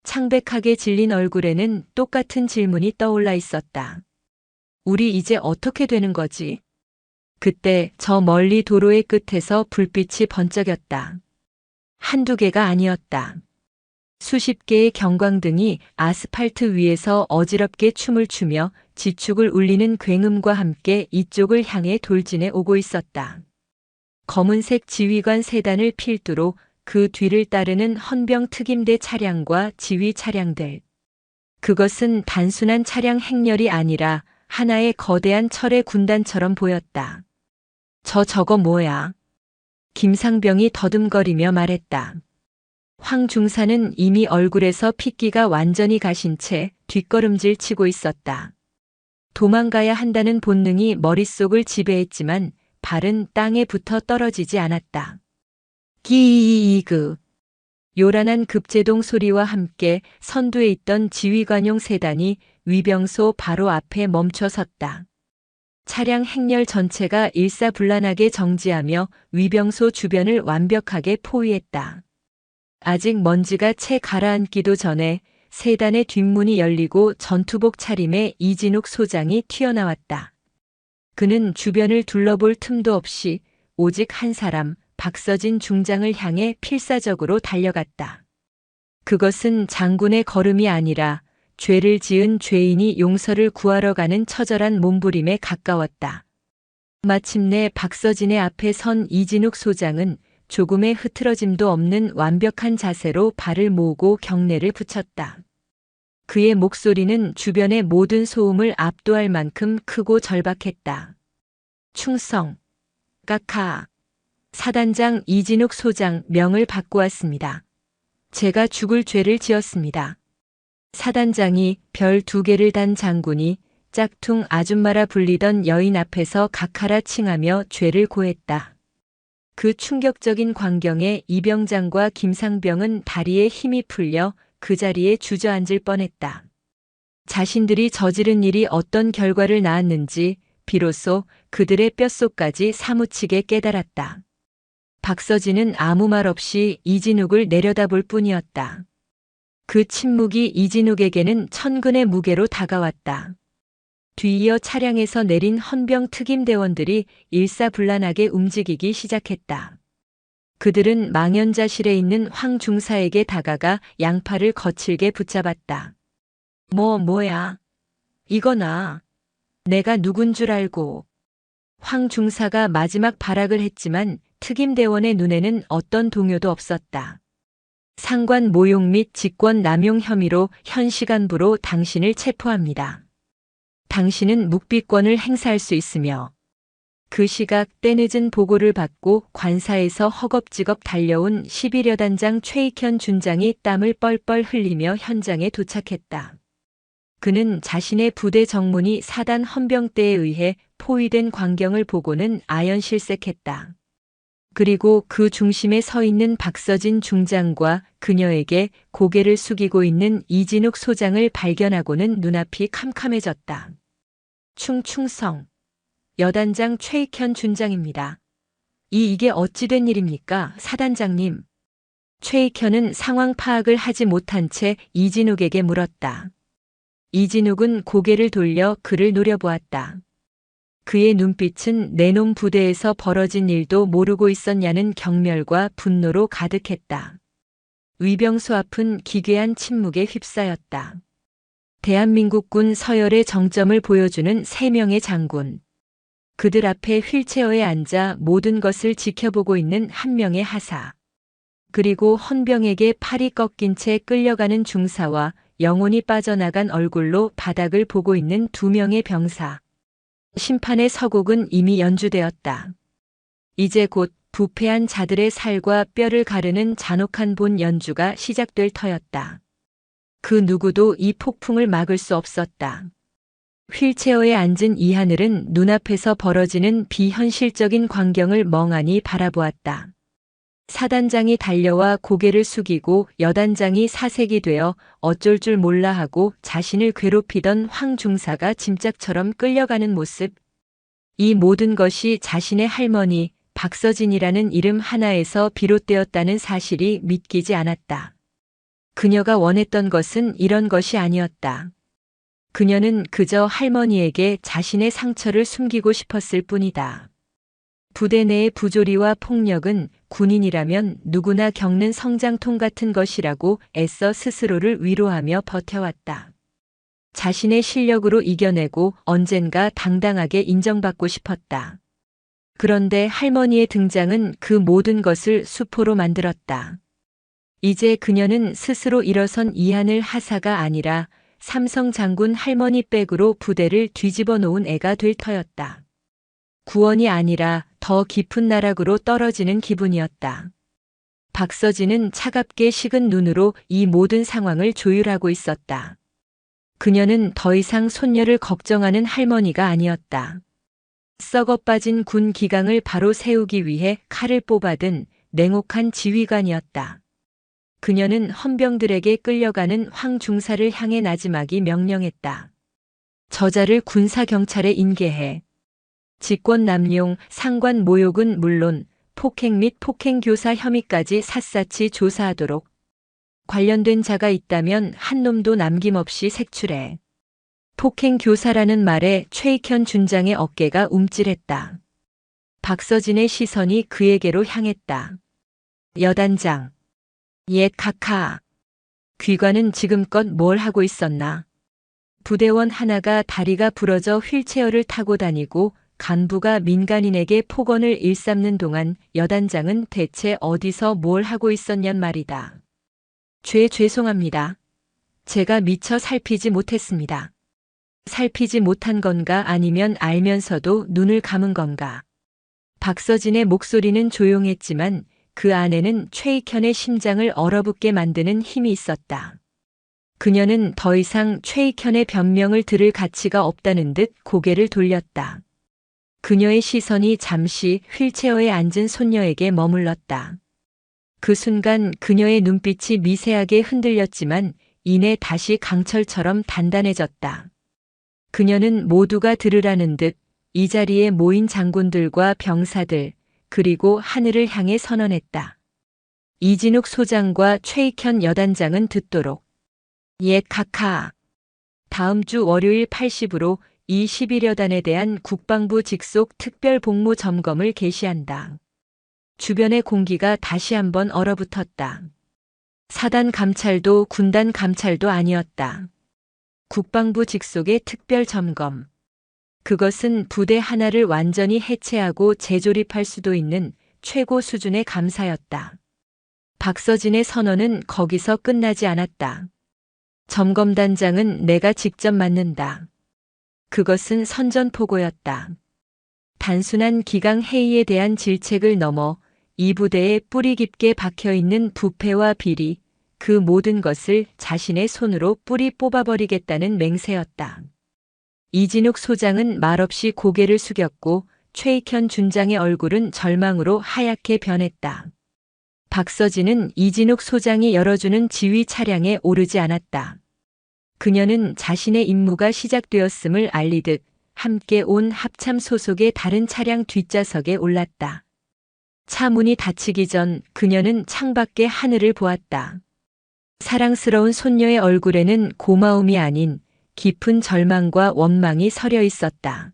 창백하게 질린 얼굴에는 똑같은 질문이 떠올라 있었다. 우리 이제 어떻게 되는 거지? 그때 저 멀리 도로의 끝에서 불빛이 번쩍였다. 한두 개가 아니었다. 수십 개의 경광등이 아스팔트 위에서 어지럽게 춤을 추며 지축을 울리는 굉음과 함께 이쪽을 향해 돌진해 오고 있었다. 검은색 지휘관 세단을 필두로 그 뒤를 따르는 헌병 특임대 차량과 지휘 차량들. 그것은 단순한 차량 행렬이 아니라 하나의 거대한 철의 군단처럼 보였다. 저거 뭐야? 김상병이 더듬거리며 말했다. 황 중사는 이미 얼굴에서 핏기가 완전히 가신 채 뒷걸음질 치고 있었다. 도망가야 한다는 본능이 머릿속을 지배했지만 발은 땅에 붙어 떨어지지 않았다. 기이그. 요란한 급제동 소리와 함께 선두에 있던 지휘관용 세단이 위병소 바로 앞에 멈춰 섰다. 차량 행렬 전체가 일사불란하게 정지하며 위병소 주변을 완벽하게 포위했다. 아직 먼지가 채 가라앉기도 전에 세단의 뒷문이 열리고 전투복 차림의 이진욱 소장이 튀어나왔다. 그는 주변을 둘러볼 틈도 없이 오직 한 사람, 박서진 중장을 향해 필사적으로 달려갔다. 그것은 장군의 걸음이 아니라 죄를 지은 죄인이 용서를 구하러 가는 처절한 몸부림에 가까웠다. 마침내 박서진의 앞에 선 이진욱 소장은 조금의 흐트러짐도 없는 완벽한 자세로 발을 모으고 경례를 붙였다. 그의 목소리는 주변의 모든 소음을 압도할 만큼 크고 절박했다. 충성, 까카. 사단장 이진욱 소장 명을 받고 왔습니다. 제가 죽을 죄를 지었습니다. 사단장이 별 2개를 단 장군이 짝퉁 아줌마라 불리던 여인 앞에서 각하라 칭하며 죄를 고했다. 그 충격적인 광경에 이병장과 김상병은 다리에 힘이 풀려 그 자리에 주저앉을 뻔했다. 자신들이 저지른 일이 어떤 결과를 낳았는지 비로소 그들의 뼛속까지 사무치게 깨달았다. 박서진은 아무 말 없이 이진욱을 내려다볼 뿐이었다. 그 침묵이 이진욱에게는 천근의 무게로 다가왔다. 뒤이어 차량에서 내린 헌병 특임대원들이 일사불란하게 움직이기 시작했다. 그들은 망연자실에 있는 황 중사에게 다가가 양팔을 거칠게 붙잡았다. 뭐야? 이거나. 내가 누군 줄 알고. 황 중사가 마지막 발악을 했지만 특임대원의 눈에는 어떤 동요도 없었다. 상관 모욕 및 직권 남용 혐의로 현 시간부로 당신을 체포합니다. 당신은 묵비권을 행사할 수 있으며 그 시각 때늦은 보고를 받고 관사에서 허겁지겁 달려온 11여 단장 최익현 준장이 땀을 뻘뻘 흘리며 현장에 도착했다. 그는 자신의 부대 정문이 사단 헌병대에 의해 포위된 광경을 보고는 아연실색했다. 그리고 그 중심에 서 있는 박서진 중장과 그녀에게 고개를 숙이고 있는 이진욱 소장을 발견하고는 눈앞이 캄캄해졌다. 충성. 여단장 최익현 준장입니다. 이게 어찌 된 일입니까, 사단장님? 최익현은 상황 파악을 하지 못한 채 이진욱에게 물었다. 이진욱은 고개를 돌려 그를 노려보았다. 그의 눈빛은 내놈 부대에서 벌어진 일도 모르고 있었냐는 경멸과 분노로 가득했다. 위병소 앞은 기괴한 침묵에 휩싸였다. 대한민국군 서열의 정점을 보여주는 3명의 장군. 그들 앞에 휠체어에 앉아 모든 것을 지켜보고 있는 한 명의 하사. 그리고 헌병에게 팔이 꺾인 채 끌려가는 중사와 영혼이 빠져나간 얼굴로 바닥을 보고 있는 2명의 병사. 심판의 서곡은 이미 연주되었다. 이제 곧 부패한 자들의 살과 뼈를 가르는 잔혹한 본 연주가 시작될 터였다. 그 누구도 이 폭풍을 막을 수 없었다. 휠체어에 앉은 이하늘은 눈앞에서 벌어지는 비현실적인 광경을 멍하니 바라보았다. 사단장이 달려와 고개를 숙이고 여단장이 사색이 되어 어쩔 줄 몰라 하고 자신을 괴롭히던 황 중사가 짐짝처럼 끌려가는 모습. 이 모든 것이 자신의 할머니 박서진이라는 이름 하나에서 비롯되었다는 사실이 믿기지 않았다. 그녀가 원했던 것은 이런 것이 아니었다. 그녀는 그저 할머니에게 자신의 상처를 숨기고 싶었을 뿐이다. 부대 내의 부조리와 폭력은 군인이라면 누구나 겪는 성장통 같은 것이라고 애써 스스로를 위로하며 버텨왔다. 자신의 실력으로 이겨내고 언젠가 당당하게 인정받고 싶었다. 그런데 할머니의 등장은 그 모든 것을 수포로 만들었다. 이제 그녀는 스스로 일어선 이하늘 하사가 아니라 삼성 장군 할머니 백으로 부대를 뒤집어 놓은 애가 될 터였다. 구원이 아니라 더 깊은 나락으로 떨어지는 기분이었다. 박서진은 차갑게 식은 눈으로 이 모든 상황을 조율하고 있었다. 그녀는 더 이상 손녀를 걱정하는 할머니가 아니었다. 썩어 빠진 군 기강을 바로 세우기 위해 칼을 뽑아든 냉혹한 지휘관이었다. 그녀는 헌병들에게 끌려가는 황 중사를 향해 나지막이 명령했다. 저자를 군사경찰에 인계해. 직권 남용, 상관 모욕은 물론 폭행 및 폭행교사 혐의까지 샅샅이 조사하도록. 관련된 자가 있다면 한 놈도 남김없이 색출해. 폭행교사라는 말에 최익현 준장의 어깨가 움찔했다. 박서진의 시선이 그에게로 향했다. 여단장. 옛 카카. 귀관은 지금껏 뭘 하고 있었나? 부대원 하나가 다리가 부러져 휠체어를 타고 다니고 간부가 민간인에게 폭언을 일삼는 동안 여단장은 대체 어디서 뭘 하고 있었냔 말이다. 죄송합니다. 제가 미처 살피지 못했습니다. 살피지 못한 건가 아니면 알면서도 눈을 감은 건가. 박서진의 목소리는 조용했지만 그 안에는 최익현의 심장을 얼어붙게 만드는 힘이 있었다. 그녀는 더 이상 최익현의 변명을 들을 가치가 없다는 듯 고개를 돌렸다. 그녀의 시선이 잠시 휠체어에 앉은 손녀에게 머물렀다. 그 순간 그녀의 눈빛이 미세하게 흔들렸지만 이내 다시 강철처럼 단단해졌다. 그녀는 모두가 들으라는 듯 이 자리에 모인 장군들과 병사들 그리고 하늘을 향해 선언했다. 이진욱 소장과 최익현 여단장은 듣도록. 옛 카카. 다음 주 월요일 80으로 이 11여단에 대한 국방부 직속 특별 복무 점검을 개시한다. 주변의 공기가 다시 한번 얼어붙었다. 사단 감찰도 군단 감찰도 아니었다. 국방부 직속의 특별 점검. 그것은 부대 하나를 완전히 해체하고 재조립할 수도 있는 최고 수준의 감사였다. 박서진의 선언은 거기서 끝나지 않았다. 점검단장은 내가 직접 맡는다. 그것은 선전포고였다. 단순한 기강 회의에 대한 질책을 넘어 이 부대에 뿌리 깊게 박혀있는 부패와 비리, 그 모든 것을 자신의 손으로 뿌리 뽑아버리겠다는 맹세였다. 이진욱 소장은 말없이 고개를 숙였고 최익현 준장의 얼굴은 절망으로 하얗게 변했다. 박서진은 이진욱 소장이 열어주는 지휘 차량에 오르지 않았다. 그녀는 자신의 임무가 시작되었음을 알리듯 함께 온 합참 소속의 다른 차량 뒷좌석에 올랐다. 차 문이 닫히기 전 그녀는 창밖의 하늘을 보았다. 사랑스러운 손녀의 얼굴에는 고마움이 아닌 깊은 절망과 원망이 서려 있었다.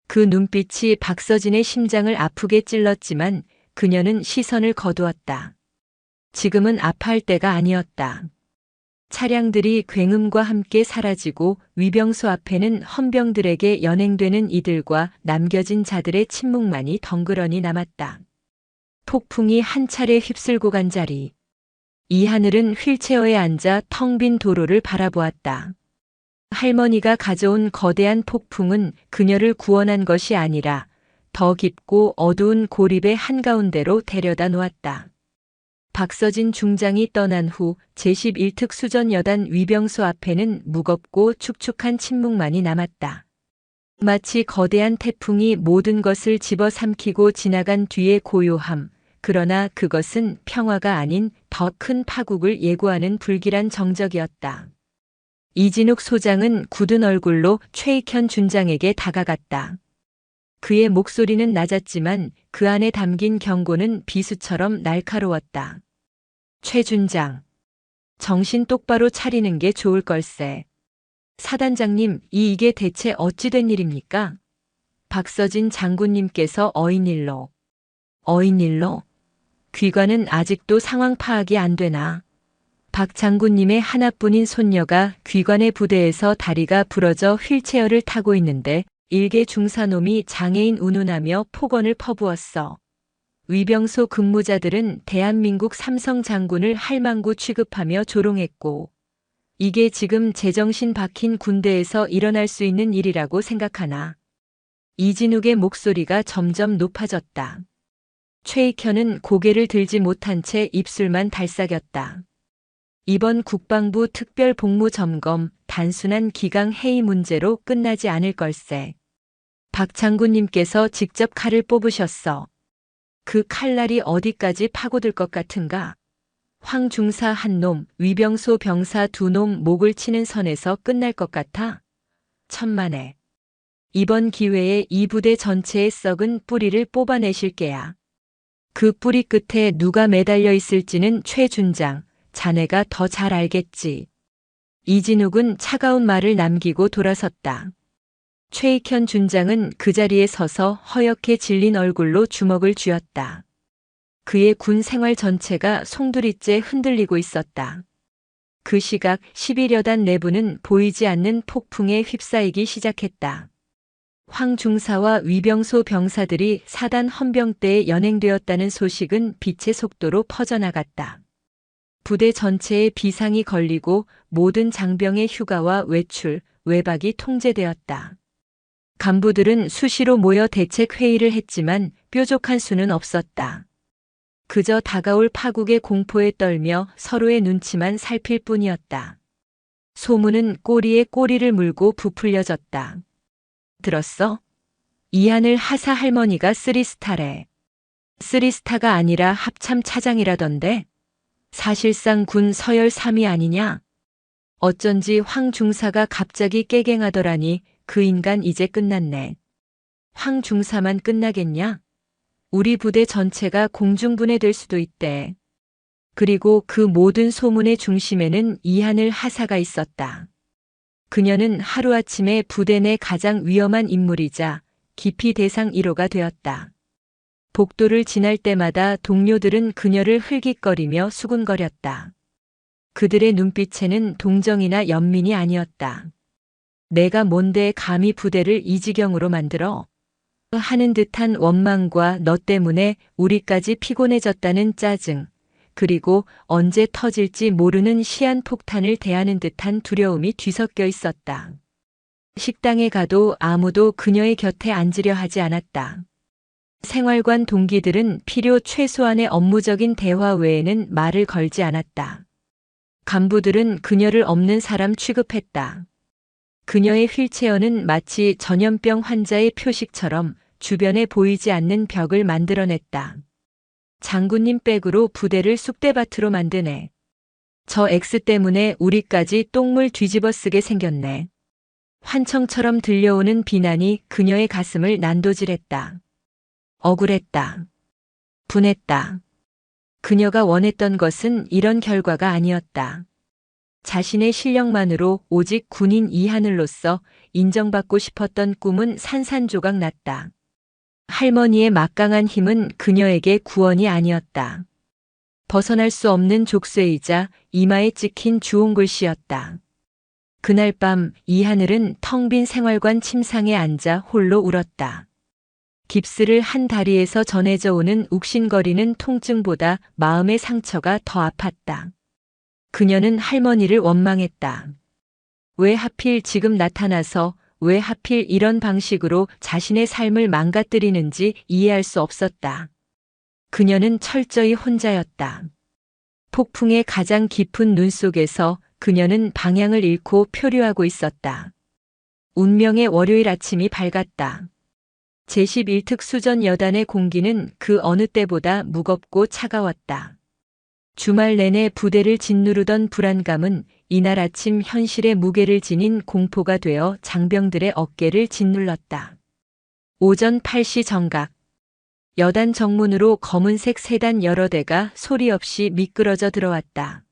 그 눈빛이 박서진의 심장을 아프게 찔렀지만 그녀는 시선을 거두었다. 지금은 아파할 때가 아니었다. 차량들이 굉음과 함께 사라지고 위병소 앞에는 헌병들에게 연행되는 이들과 남겨진 자들의 침묵만이 덩그러니 남았다. 폭풍이 한 차례 휩쓸고 간 자리. 이 하늘은 휠체어에 앉아 텅 빈 도로를 바라보았다. 할머니가 가져온 거대한 폭풍은 그녀를 구원한 것이 아니라 더 깊고 어두운 고립의 한가운데로 데려다 놓았다. 박서진 중장이 떠난 후 제11특 수전여단 위병소 앞에는 무겁고 축축한 침묵만이 남았다. 마치 거대한 태풍이 모든 것을 집어삼키고 지나간 뒤의 고요함, 그러나 그것은 평화가 아닌 더 큰 파국을 예고하는 불길한 정적이었다. 이진욱 소장은 굳은 얼굴로 최익현 준장에게 다가갔다. 그의 목소리는 낮았지만 그 안에 담긴 경고는 비수처럼 날카로웠다. 최 준장, 정신 똑바로 차리는 게 좋을 걸세. 사단장님, 이게 대체 어찌 된 일입니까? 박서진 장군님께서 어인일로. 어인일로? 귀관은 아직도 상황 파악이 안 되나? 박 장군님의 하나뿐인 손녀가 귀관의 부대에서 다리가 부러져 휠체어를 타고 있는데 일개 중사놈이 장애인 운운하며 폭언을 퍼부었어. 위병소 근무자들은 대한민국 삼성 장군을 할망구 취급하며 조롱했고, 이게 지금 제정신 박힌 군대에서 일어날 수 있는 일이라고 생각하나? 이진욱의 목소리가 점점 높아졌다. 최익현은 고개를 들지 못한 채 입술만 달싹였다. 이번 국방부 특별복무점검 단순한 기강 회의 문제로 끝나지 않을 걸세. 박 장군님께서 직접 칼을 뽑으셨어. 그 칼날이 어디까지 파고들 것 같은가? 황 중사 한 놈, 위병소 병사 두 놈 목을 치는 선에서 끝날 것 같아? 천만에. 이번 기회에 이 부대 전체의 썩은 뿌리를 뽑아내실 게야. 그 뿌리 끝에 누가 매달려 있을지는 최 준장, 자네가 더 잘 알겠지. 이진욱은 차가운 말을 남기고 돌아섰다. 최익현 준장은 그 자리에 서서 허옇게 질린 얼굴로 주먹을 쥐었다. 그의 군 생활 전체가 송두리째 흔들리고 있었다. 그 시각 11여 단 내부는 보이지 않는 폭풍에 휩싸이기 시작했다. 황 중사와 위병소 병사들이 사단 헌병대에 연행되었다는 소식은 빛의 속도로 퍼져나갔다. 부대 전체에 비상이 걸리고 모든 장병의 휴가와 외출, 외박이 통제되었다. 간부들은 수시로 모여 대책 회의를 했지만 뾰족한 수는 없었다. 그저 다가올 파국의 공포에 떨며 서로의 눈치만 살필 뿐이었다. 소문은 꼬리에 꼬리를 물고 부풀려졌다. 들었어? 이하늘 하사 할머니가 3스타래. 3스타가 아니라 합참 차장이라던데? 사실상 군 서열 3위 아니냐? 어쩐지 황 중사가 갑자기 깨갱하더라니. 그 인간 이제 끝났네. 황 중사만 끝나겠냐? 우리 부대 전체가 공중분해될 수도 있대. 그리고 그 모든 소문의 중심에는 이하늘 하사가 있었다. 그녀는 하루아침에 부대 내 가장 위험한 인물이자 기피 대상 1호가 되었다. 복도를 지날 때마다 동료들은 그녀를 흘깃거리며 수군거렸다. 그들의 눈빛에는 동정이나 연민이 아니었다. 내가 뭔데 감히 부대를 이 지경으로 만들어? 하는 듯한 원망과 너 때문에 우리까지 피곤해졌다는 짜증, 그리고 언제 터질지 모르는 시한폭탄을 대하는 듯한 두려움이 뒤섞여 있었다. 식당에 가도 아무도 그녀의 곁에 앉으려 하지 않았다. 생활관 동기들은 필요 최소한의 업무적인 대화 외에는 말을 걸지 않았다. 간부들은 그녀를 없는 사람 취급했다. 그녀의 휠체어는 마치 전염병 환자의 표식처럼 주변에 보이지 않는 벽을 만들어냈다. 장군님 백으로 부대를 쑥대밭으로 만드네. 저 X 때문에 우리까지 똥물 뒤집어 쓰게 생겼네. 환청처럼 들려오는 비난이 그녀의 가슴을 난도질했다. 억울했다. 분했다. 그녀가 원했던 것은 이런 결과가 아니었다. 자신의 실력만으로 오직 군인 이하늘로서 인정받고 싶었던 꿈은 산산조각 났다. 할머니의 막강한 힘은 그녀에게 구원이 아니었다. 벗어날 수 없는 족쇄이자 이마에 찍힌 주홍글씨였다. 그날 밤 이하늘은 텅 빈 생활관 침상에 앉아 홀로 울었다. 깁스를 한 다리에서 전해져 오는 욱신거리는 통증보다 마음의 상처가 더 아팠다. 그녀는 할머니를 원망했다. 왜 하필 지금 나타나서 왜 하필 이런 방식으로 자신의 삶을 망가뜨리는지 이해할 수 없었다. 그녀는 철저히 혼자였다. 폭풍의 가장 깊은 눈 속에서 그녀는 방향을 잃고 표류하고 있었다. 운명의 월요일 아침이 밝았다. 제11특 수전 여단의 공기는 그 어느 때보다 무겁고 차가웠다. 주말 내내 부대를 짓누르던 불안감은 이날 아침 현실의 무게를 지닌 공포가 되어 장병들의 어깨를 짓눌렀다. 오전 8시 정각. 여단 정문으로 검은색 세단 여러 대가 소리 없이 미끄러져 들어왔다.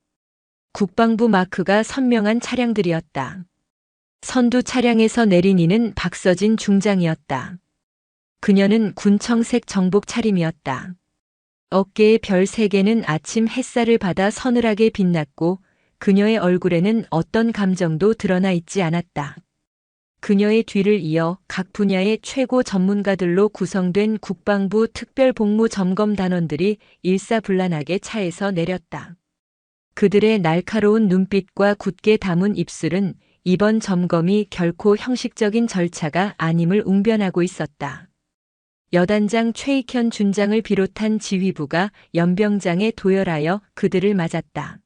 국방부 마크가 선명한 차량들이었다. 선두 차량에서 내린 이는 박서진 중장이었다. 그녀는 군청색 정복 차림이었다. 어깨의 별 3개는 아침 햇살을 받아 서늘하게 빛났고 그녀의 얼굴에는 어떤 감정도 드러나 있지 않았다. 그녀의 뒤를 이어 각 분야의 최고 전문가들로 구성된 국방부 특별복무점검단원들이 일사불란하게 차에서 내렸다. 그들의 날카로운 눈빛과 굳게 담은 입술은 이번 점검이 결코 형식적인 절차가 아님을 웅변하고 있었다. 여단장 최익현 준장을 비롯한 지휘부가 연병장에 도열하여 그들을 맞았다.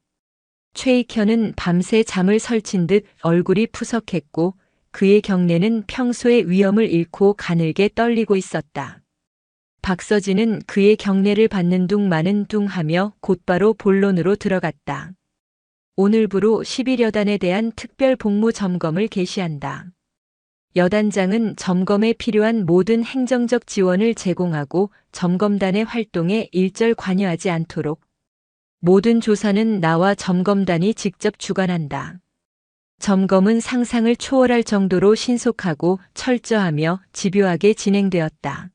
최익현은 밤새 잠을 설친 듯 얼굴이 푸석했고 그의 경내는 평소의 위엄을 잃고 가늘게 떨리고 있었다. 박서진은 그의 경내를 받는 둥 마는 둥 하며 곧바로 본론으로 들어갔다. 오늘부로 11여단에 대한 특별 복무 점검을 개시한다. 여단장은 점검에 필요한 모든 행정적 지원을 제공하고 점검단의 활동에 일절 관여하지 않도록 모든 조사는 나와 점검단이 직접 주관한다. 점검은 상상을 초월할 정도로 신속하고 철저하며 집요하게 진행되었다.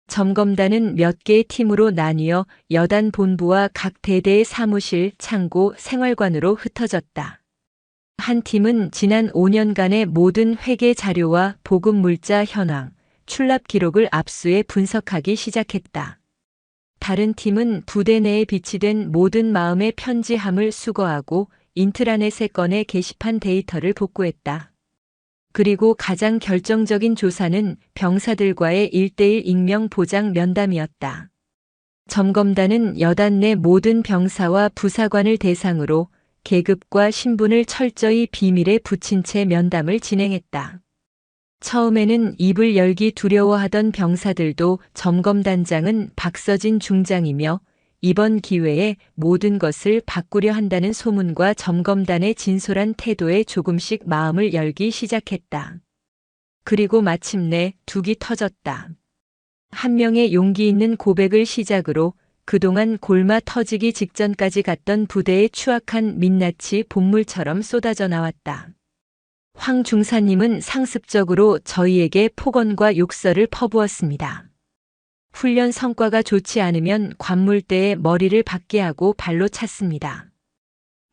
점검단은 몇 개의 팀으로 나뉘어 여단 본부와 각 대대의 사무실, 창고, 생활관으로 흩어졌다. 한 팀은 지난 5년간의 모든 회계 자료와 보급 물자 현황, 출납 기록을 압수해 분석하기 시작했다. 다른 팀은 부대 내에 비치된 모든 마음의 편지함을 수거하고 인트라넷에 꺼내 게시판 데이터를 복구했다. 그리고 가장 결정적인 조사는 병사들과의 1:1 익명 보장 면담이었다. 점검단은 여단 내 모든 병사와 부사관을 대상으로 계급과 신분을 철저히 비밀에 붙인 채 면담을 진행했다. 처음에는 입을 열기 두려워하던 병사들도 점검단장은 박서진 중장이며 이번 기회에 모든 것을 바꾸려 한다는 소문과 점검단의 진솔한 태도에 조금씩 마음을 열기 시작했다. 그리고 마침내 둑이 터졌다. 한 명의 용기 있는 고백을 시작으로 그동안 골마 터지기 직전까지 갔던 부대의 추악한 민낯이 본물처럼 쏟아져 나왔다. 황 중사님은 상습적으로 저희에게 폭언과 욕설을 퍼부었습니다. 훈련 성과가 좋지 않으면 관물대에 머리를 박게 하고 발로 찼습니다.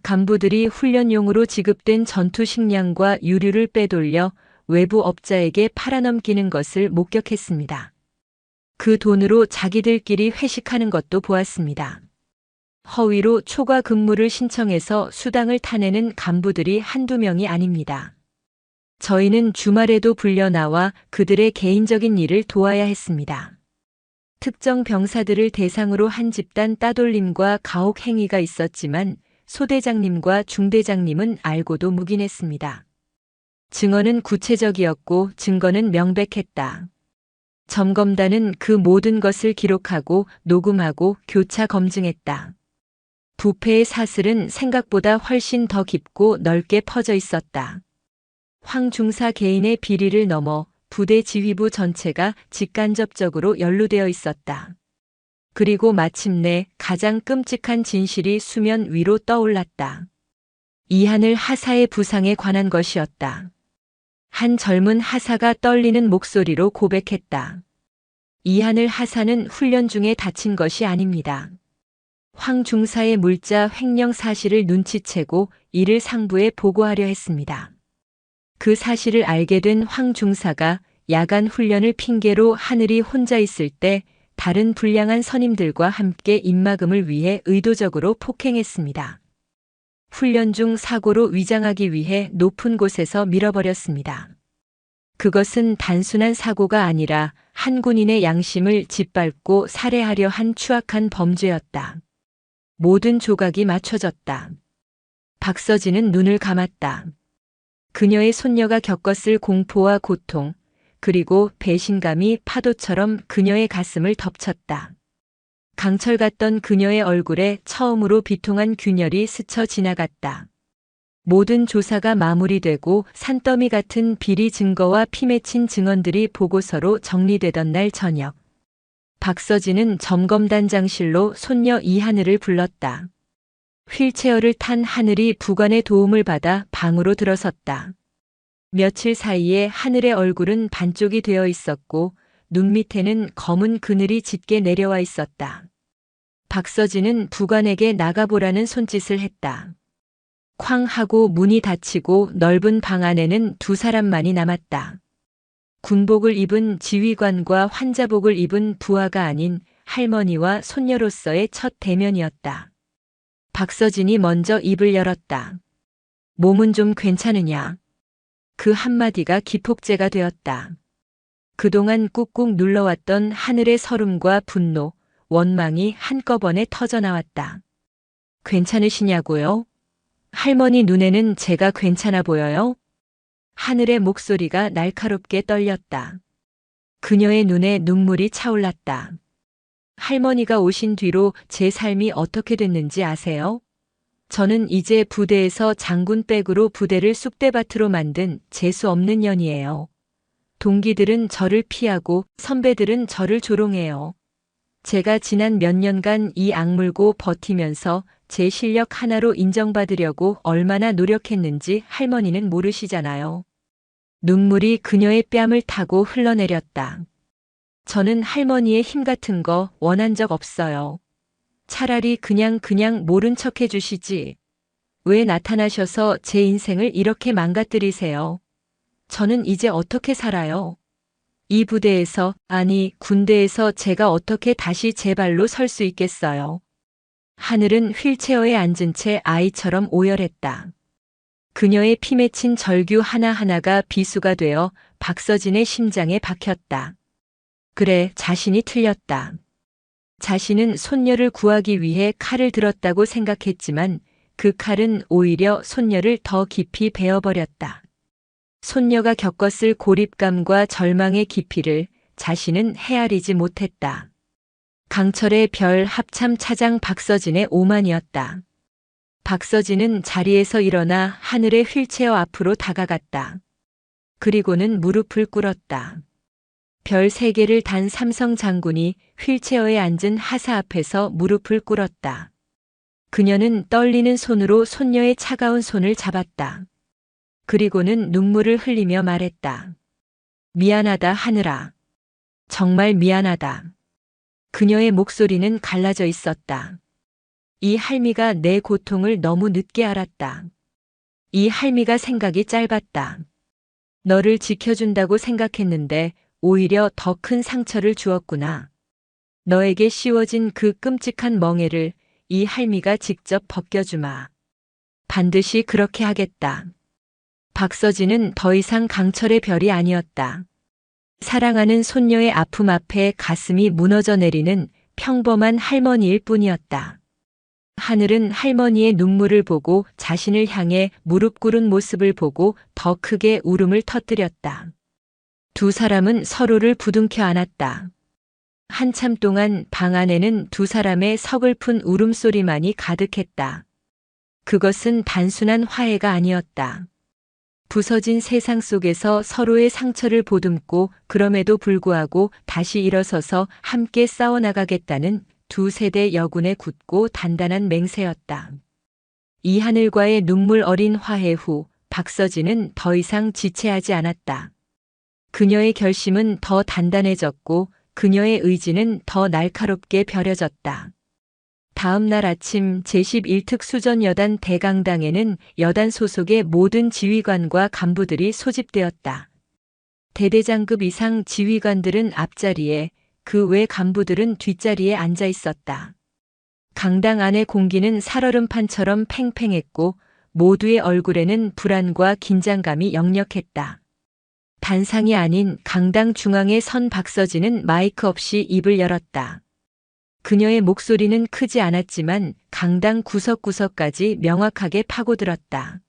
간부들이 훈련용으로 지급된 전투 식량과 유류를 빼돌려 외부 업자에게 팔아넘기는 것을 목격했습니다. 그 돈으로 자기들끼리 회식하는 것도 보았습니다. 허위로 초과 근무를 신청해서 수당을 타내는 간부들이 한두 명이 아닙니다. 저희는 주말에도 불려 나와 그들의 개인적인 일을 도와야 했습니다. 특정 병사들을 대상으로 한 집단 따돌림과 가혹 행위가 있었지만 소대장님과 중대장님은 알고도 묵인했습니다. 증언은 구체적이었고 증거는 명백했다. 점검단은 그 모든 것을 기록하고 녹음하고 교차 검증했다. 부패의 사슬은 생각보다 훨씬 더 깊고 넓게 퍼져 있었다. 황 중사 개인의 비리를 넘어 부대 지휘부 전체가 직간접적으로 연루되어 있었다. 그리고 마침내 가장 끔찍한 진실이 수면 위로 떠올랐다. 이하늘 하사의 부상에 관한 것이었다. 한 젊은 하사가 떨리는 목소리로 고백했다. 이하늘 하사는 훈련 중에 다친 것이 아닙니다. 황 중사의 물자 횡령 사실을 눈치채고 이를 상부에 보고하려 했습니다. 그 사실을 알게 된 황 중사가 야간 훈련을 핑계로 하늘이 혼자 있을 때 다른 불량한 선임들과 함께 입막음을 위해 의도적으로 폭행했습니다. 훈련 중 사고로 위장하기 위해 높은 곳에서 밀어버렸습니다. 그것은 단순한 사고가 아니라 한 군인의 양심을 짓밟고 살해하려 한 추악한 범죄였다. 모든 조각이 맞춰졌다. 박서진은 눈을 감았다. 그녀의 손녀가 겪었을 공포와 고통, 그리고 배신감이 파도처럼 그녀의 가슴을 덮쳤다. 강철 같던 그녀의 얼굴에 처음으로 비통한 균열이 스쳐 지나갔다. 모든 조사가 마무리되고 산더미 같은 비리 증거와 피 맺힌 증언들이 보고서로 정리되던 날 저녁. 박서진은 점검단장실로 손녀 이하늘을 불렀다. 휠체어를 탄 하늘이 부관의 도움을 받아 방으로 들어섰다. 며칠 사이에 하늘의 얼굴은 반쪽이 되어 있었고 눈 밑에는 검은 그늘이 짙게 내려와 있었다. 박서진은 부관에게 나가보라는 손짓을 했다. 쾅 하고 문이 닫히고 넓은 방 안에는 두 사람만이 남았다. 군복을 입은 지휘관과 환자복을 입은 부하가 아닌 할머니와 손녀로서의 첫 대면이었다. 박서진이 먼저 입을 열었다. 몸은 좀 괜찮으냐? 그 한마디가 기폭제가 되었다. 그동안 꾹꾹 눌러왔던 하늘의 설움과 분노, 원망이 한꺼번에 터져나왔다. 괜찮으시냐고요? 할머니 눈에는 제가 괜찮아 보여요? 하늘의 목소리가 날카롭게 떨렸다. 그녀의 눈에 눈물이 차올랐다. 할머니가 오신 뒤로 제 삶이 어떻게 됐는지 아세요? 저는 이제 부대에서 장군백으로 부대를 쑥대밭으로 만든 재수 없는 년이에요. 동기들은 저를 피하고 선배들은 저를 조롱해요. 제가 지난 몇 년간 이 악물고 버티면서 제 실력 하나로 인정받으려고 얼마나 노력했는지 할머니는 모르시잖아요. 눈물이 그녀의 뺨을 타고 흘러내렸다. 저는 할머니의 힘 같은 거 원한 적 없어요. 차라리 그냥 모른 척 해주시지. 왜 나타나셔서 제 인생을 이렇게 망가뜨리세요? 저는 이제 어떻게 살아요? 이 부대에서, 아니, 군대에서 제가 어떻게 다시 제 발로 설 수 있겠어요? 하늘은 휠체어에 앉은 채 아이처럼 오열했다. 그녀의 피 맺힌 절규 하나하나가 비수가 되어 박서진의 심장에 박혔다. 그래, 자신이 틀렸다. 자신은 손녀를 구하기 위해 칼을 들었다고 생각했지만 그 칼은 오히려 손녀를 더 깊이 베어버렸다. 손녀가 겪었을 고립감과 절망의 깊이를 자신은 헤아리지 못했다. 강철의 별 합참 차장 박서진의 오만이었다. 박서진은 자리에서 일어나 하늘의 휠체어 앞으로 다가갔다. 그리고는 무릎을 꿇었다. 별 3개를 단 삼성 장군이 휠체어에 앉은 하사 앞에서 무릎을 꿇었다. 그녀는 떨리는 손으로 손녀의 차가운 손을 잡았다. 그리고는 눈물을 흘리며 말했다. 미안하다 하늘아. 정말 미안하다. 그녀의 목소리는 갈라져 있었다. 이 할미가 내 고통을 너무 늦게 알았다. 이 할미가 생각이 짧았다. 너를 지켜준다고 생각했는데 오히려 더 큰 상처를 주었구나. 너에게 씌워진 그 끔찍한 멍에를 이 할미가 직접 벗겨주마. 반드시 그렇게 하겠다. 박서진은 더 이상 강철의 별이 아니었다. 사랑하는 손녀의 아픔 앞에 가슴이 무너져 내리는 평범한 할머니일 뿐이었다. 하늘은 할머니의 눈물을 보고 자신을 향해 무릎 꿇은 모습을 보고 더 크게 울음을 터뜨렸다. 두 사람은 서로를 부둥켜 안았다. 한참 동안 방 안에는 두 사람의 서글픈 울음소리만이 가득했다. 그것은 단순한 화해가 아니었다. 부서진 세상 속에서 서로의 상처를 보듬고 그럼에도 불구하고 다시 일어서서 함께 싸워나가겠다는 두 세대 여군의 굳고 단단한 맹세였다. 이 하늘과의 눈물 어린 화해 후 박서진은 더 이상 지체하지 않았다. 그녀의 결심은 더 단단해졌고 그녀의 의지는 더 날카롭게 벼려졌다. 다음 날 아침 제11특 수전여단 대강당에는 여단 소속의 모든 지휘관과 간부들이 소집되었다. 대대장급 이상 지휘관들은 앞자리에, 그 외 간부들은 뒷자리에 앉아 있었다. 강당 안의 공기는 살얼음판처럼 팽팽했고 모두의 얼굴에는 불안과 긴장감이 역력했다. 단상이 아닌 강당 중앙에 선 박서진은 마이크 없이 입을 열었다. 그녀의 목소리는 크지 않았지만 강당 구석구석까지 명확하게 파고들었다.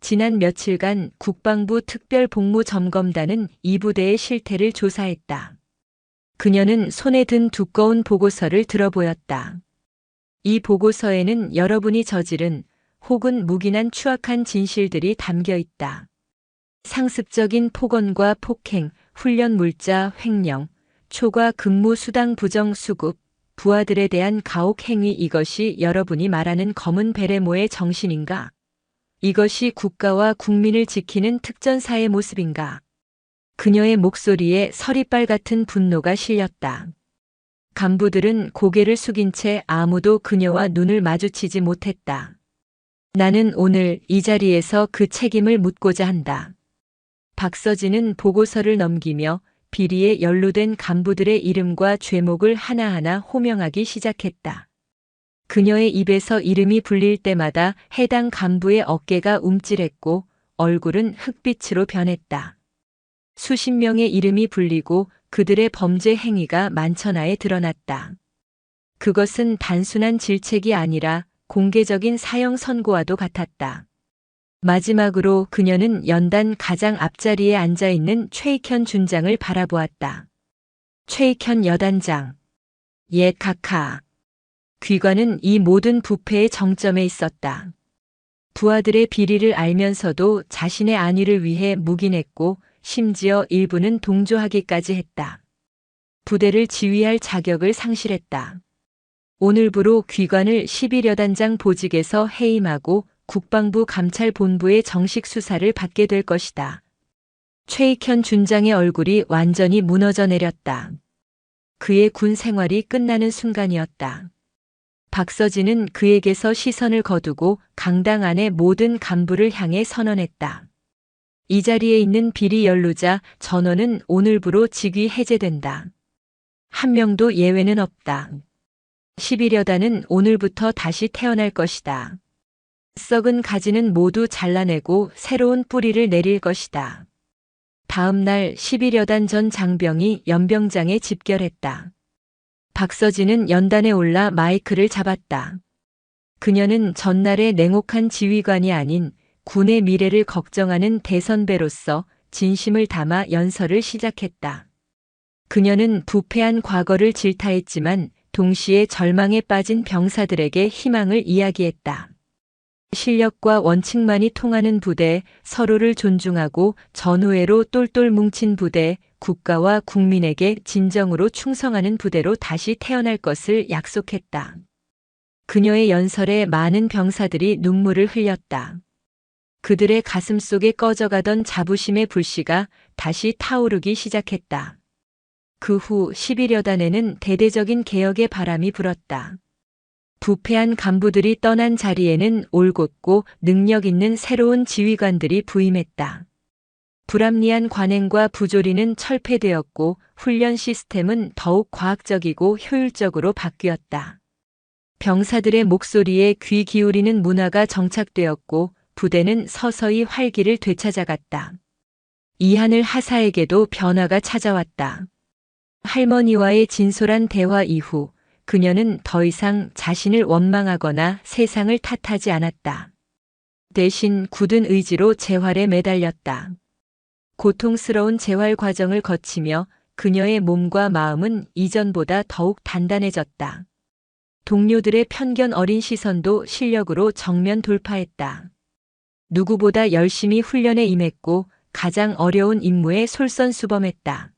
지난 며칠간 국방부 특별복무점검단은 이 부대의 실태를 조사했다. 그녀는 손에 든 두꺼운 보고서를 들어보였다. 이 보고서에는 여러분이 저지른 혹은 묵인한 추악한 진실들이 담겨 있다. 상습적인 폭언과 폭행, 훈련 물자 횡령, 초과 근무 수당 부정 수급, 부하들에 대한 가혹 행위, 이것이 여러분이 말하는 검은 베레모의 정신인가? 이것이 국가와 국민을 지키는 특전사의 모습인가? 그녀의 목소리에 서리빨 같은 분노가 실렸다. 간부들은 고개를 숙인 채 아무도 그녀와 눈을 마주치지 못했다. 나는 오늘 이 자리에서 그 책임을 묻고자 한다. 박서진은 보고서를 넘기며 비리에 연루된 간부들의 이름과 죄목을 하나하나 호명하기 시작했다. 그녀의 입에서 이름이 불릴 때마다 해당 간부의 어깨가 움찔했고 얼굴은 흑빛으로 변했다. 수십 명의 이름이 불리고 그들의 범죄 행위가 만천하에 드러났다. 그것은 단순한 질책이 아니라 공개적인 사형 선고와도 같았다. 마지막으로 그녀는 연단 가장 앞자리에 앉아 있는 최익현 준장을 바라보았다. 최익현 여단장. 옛 각하. 귀관은 이 모든 부패의 정점에 있었다. 부하들의 비리를 알면서도 자신의 안위를 위해 묵인했고 심지어 일부는 동조하기까지 했다. 부대를 지휘할 자격을 상실했다. 오늘부로 귀관을 11여단장 보직에서 해임하고 국방부 감찰본부의 정식 수사를 받게 될 것이다. 최익현 준장의 얼굴이 완전히 무너져 내렸다. 그의 군 생활이 끝나는 순간이었다. 박서진은 그에게서 시선을 거두고 강당 안의 모든 간부를 향해 선언했다. 이 자리에 있는 비리 연루자 전원은 오늘부로 직위 해제된다. 한 명도 예외는 없다. 11여단은 오늘부터 다시 태어날 것이다. 썩은 가지는 모두 잘라내고 새로운 뿌리를 내릴 것이다. 다음 날 11여단 전 장병이 연병장에 집결했다. 박서진은 연단에 올라 마이크를 잡았다. 그녀는 전날의 냉혹한 지휘관이 아닌 군의 미래를 걱정하는 대선배로서 진심을 담아 연설을 시작했다. 그녀는 부패한 과거를 질타했지만 동시에 절망에 빠진 병사들에게 희망을 이야기했다. 실력과 원칙만이 통하는 부대, 서로를 존중하고 전우회로 똘똘 뭉친 부대, 국가와 국민에게 진정으로 충성하는 부대로 다시 태어날 것을 약속했다. 그녀의 연설에 많은 병사들이 눈물을 흘렸다. 그들의 가슴 속에 꺼져가던 자부심의 불씨가 다시 타오르기 시작했다. 그 후 11여단에는 대대적인 개혁의 바람이 불었다. 부패한 간부들이 떠난 자리에는 올곧고 능력 있는 새로운 지휘관들이 부임했다. 불합리한 관행과 부조리는 철폐되었고 훈련 시스템은 더욱 과학적이고 효율적으로 바뀌었다. 병사들의 목소리에 귀 기울이는 문화가 정착되었고 부대는 서서히 활기를 되찾아갔다. 이하늘 하사에게도 변화가 찾아왔다. 할머니와의 진솔한 대화 이후 그녀는 더 이상 자신을 원망하거나 세상을 탓하지 않았다. 대신 굳은 의지로 재활에 매달렸다. 고통스러운 재활 과정을 거치며 그녀의 몸과 마음은 이전보다 더욱 단단해졌다. 동료들의 편견 어린 시선도 실력으로 정면 돌파했다. 누구보다 열심히 훈련에 임했고 가장 어려운 임무에 솔선수범했다.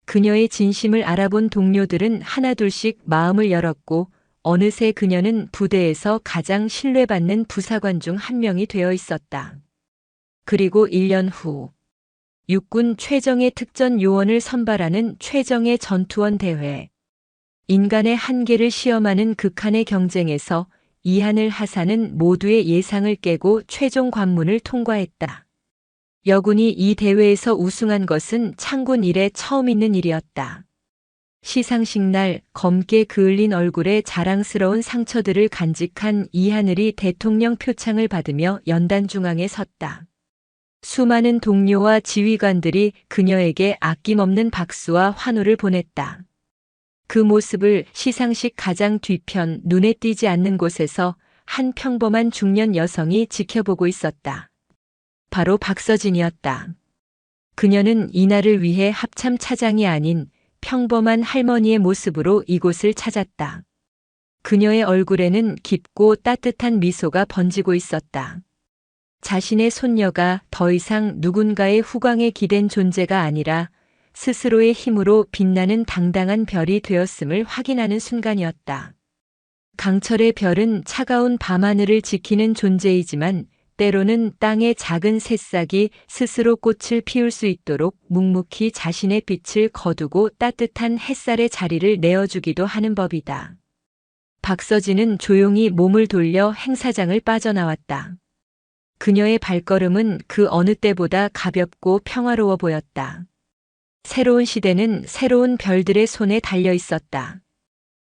그녀의 진심을 알아본 동료들은 하나둘씩 마음을 열었고 어느새 그녀는 부대에서 가장 신뢰받는 부사관 중 한 명이 되어 있었다. 그리고 1년 후 육군 최정예 특전 요원을 선발하는 최정예 전투원 대회. 인간의 한계를 시험하는 극한의 경쟁에서 이하늘 하사는 모두의 예상을 깨고 최종 관문을 통과했다. 여군이 이 대회에서 우승한 것은 창군 이래 처음 있는 일이었다. 시상식 날 검게 그을린 얼굴에 자랑스러운 상처들을 간직한 이하늘이 대통령 표창을 받으며 연단 중앙에 섰다. 수많은 동료와 지휘관들이 그녀에게 아낌없는 박수와 환호를 보냈다. 그 모습을 시상식 가장 뒤편 눈에 띄지 않는 곳에서 한 평범한 중년 여성이 지켜보고 있었다. 바로 박서진이었다. 그녀는 이날을 위해 합참 차장이 아닌 평범한 할머니의 모습으로 이곳을 찾았다. 그녀의 얼굴에는 깊고 따뜻한 미소가 번지고 있었다. 자신의 손녀가 더 이상 누군가의 후광에 기댄 존재가 아니라 스스로의 힘으로 빛나는 당당한 별이 되었음을 확인하는 순간이었다. 강철의 별은 차가운 밤하늘을 지키는 존재이지만 때로는 땅의 작은 새싹이 스스로 꽃을 피울 수 있도록 묵묵히 자신의 빛을 거두고 따뜻한 햇살의 자리를 내어주기도 하는 법이다. 박서진은 조용히 몸을 돌려 행사장을 빠져나왔다. 그녀의 발걸음은 그 어느 때보다 가볍고 평화로워 보였다. 새로운 시대는 새로운 별들의 손에 달려 있었다.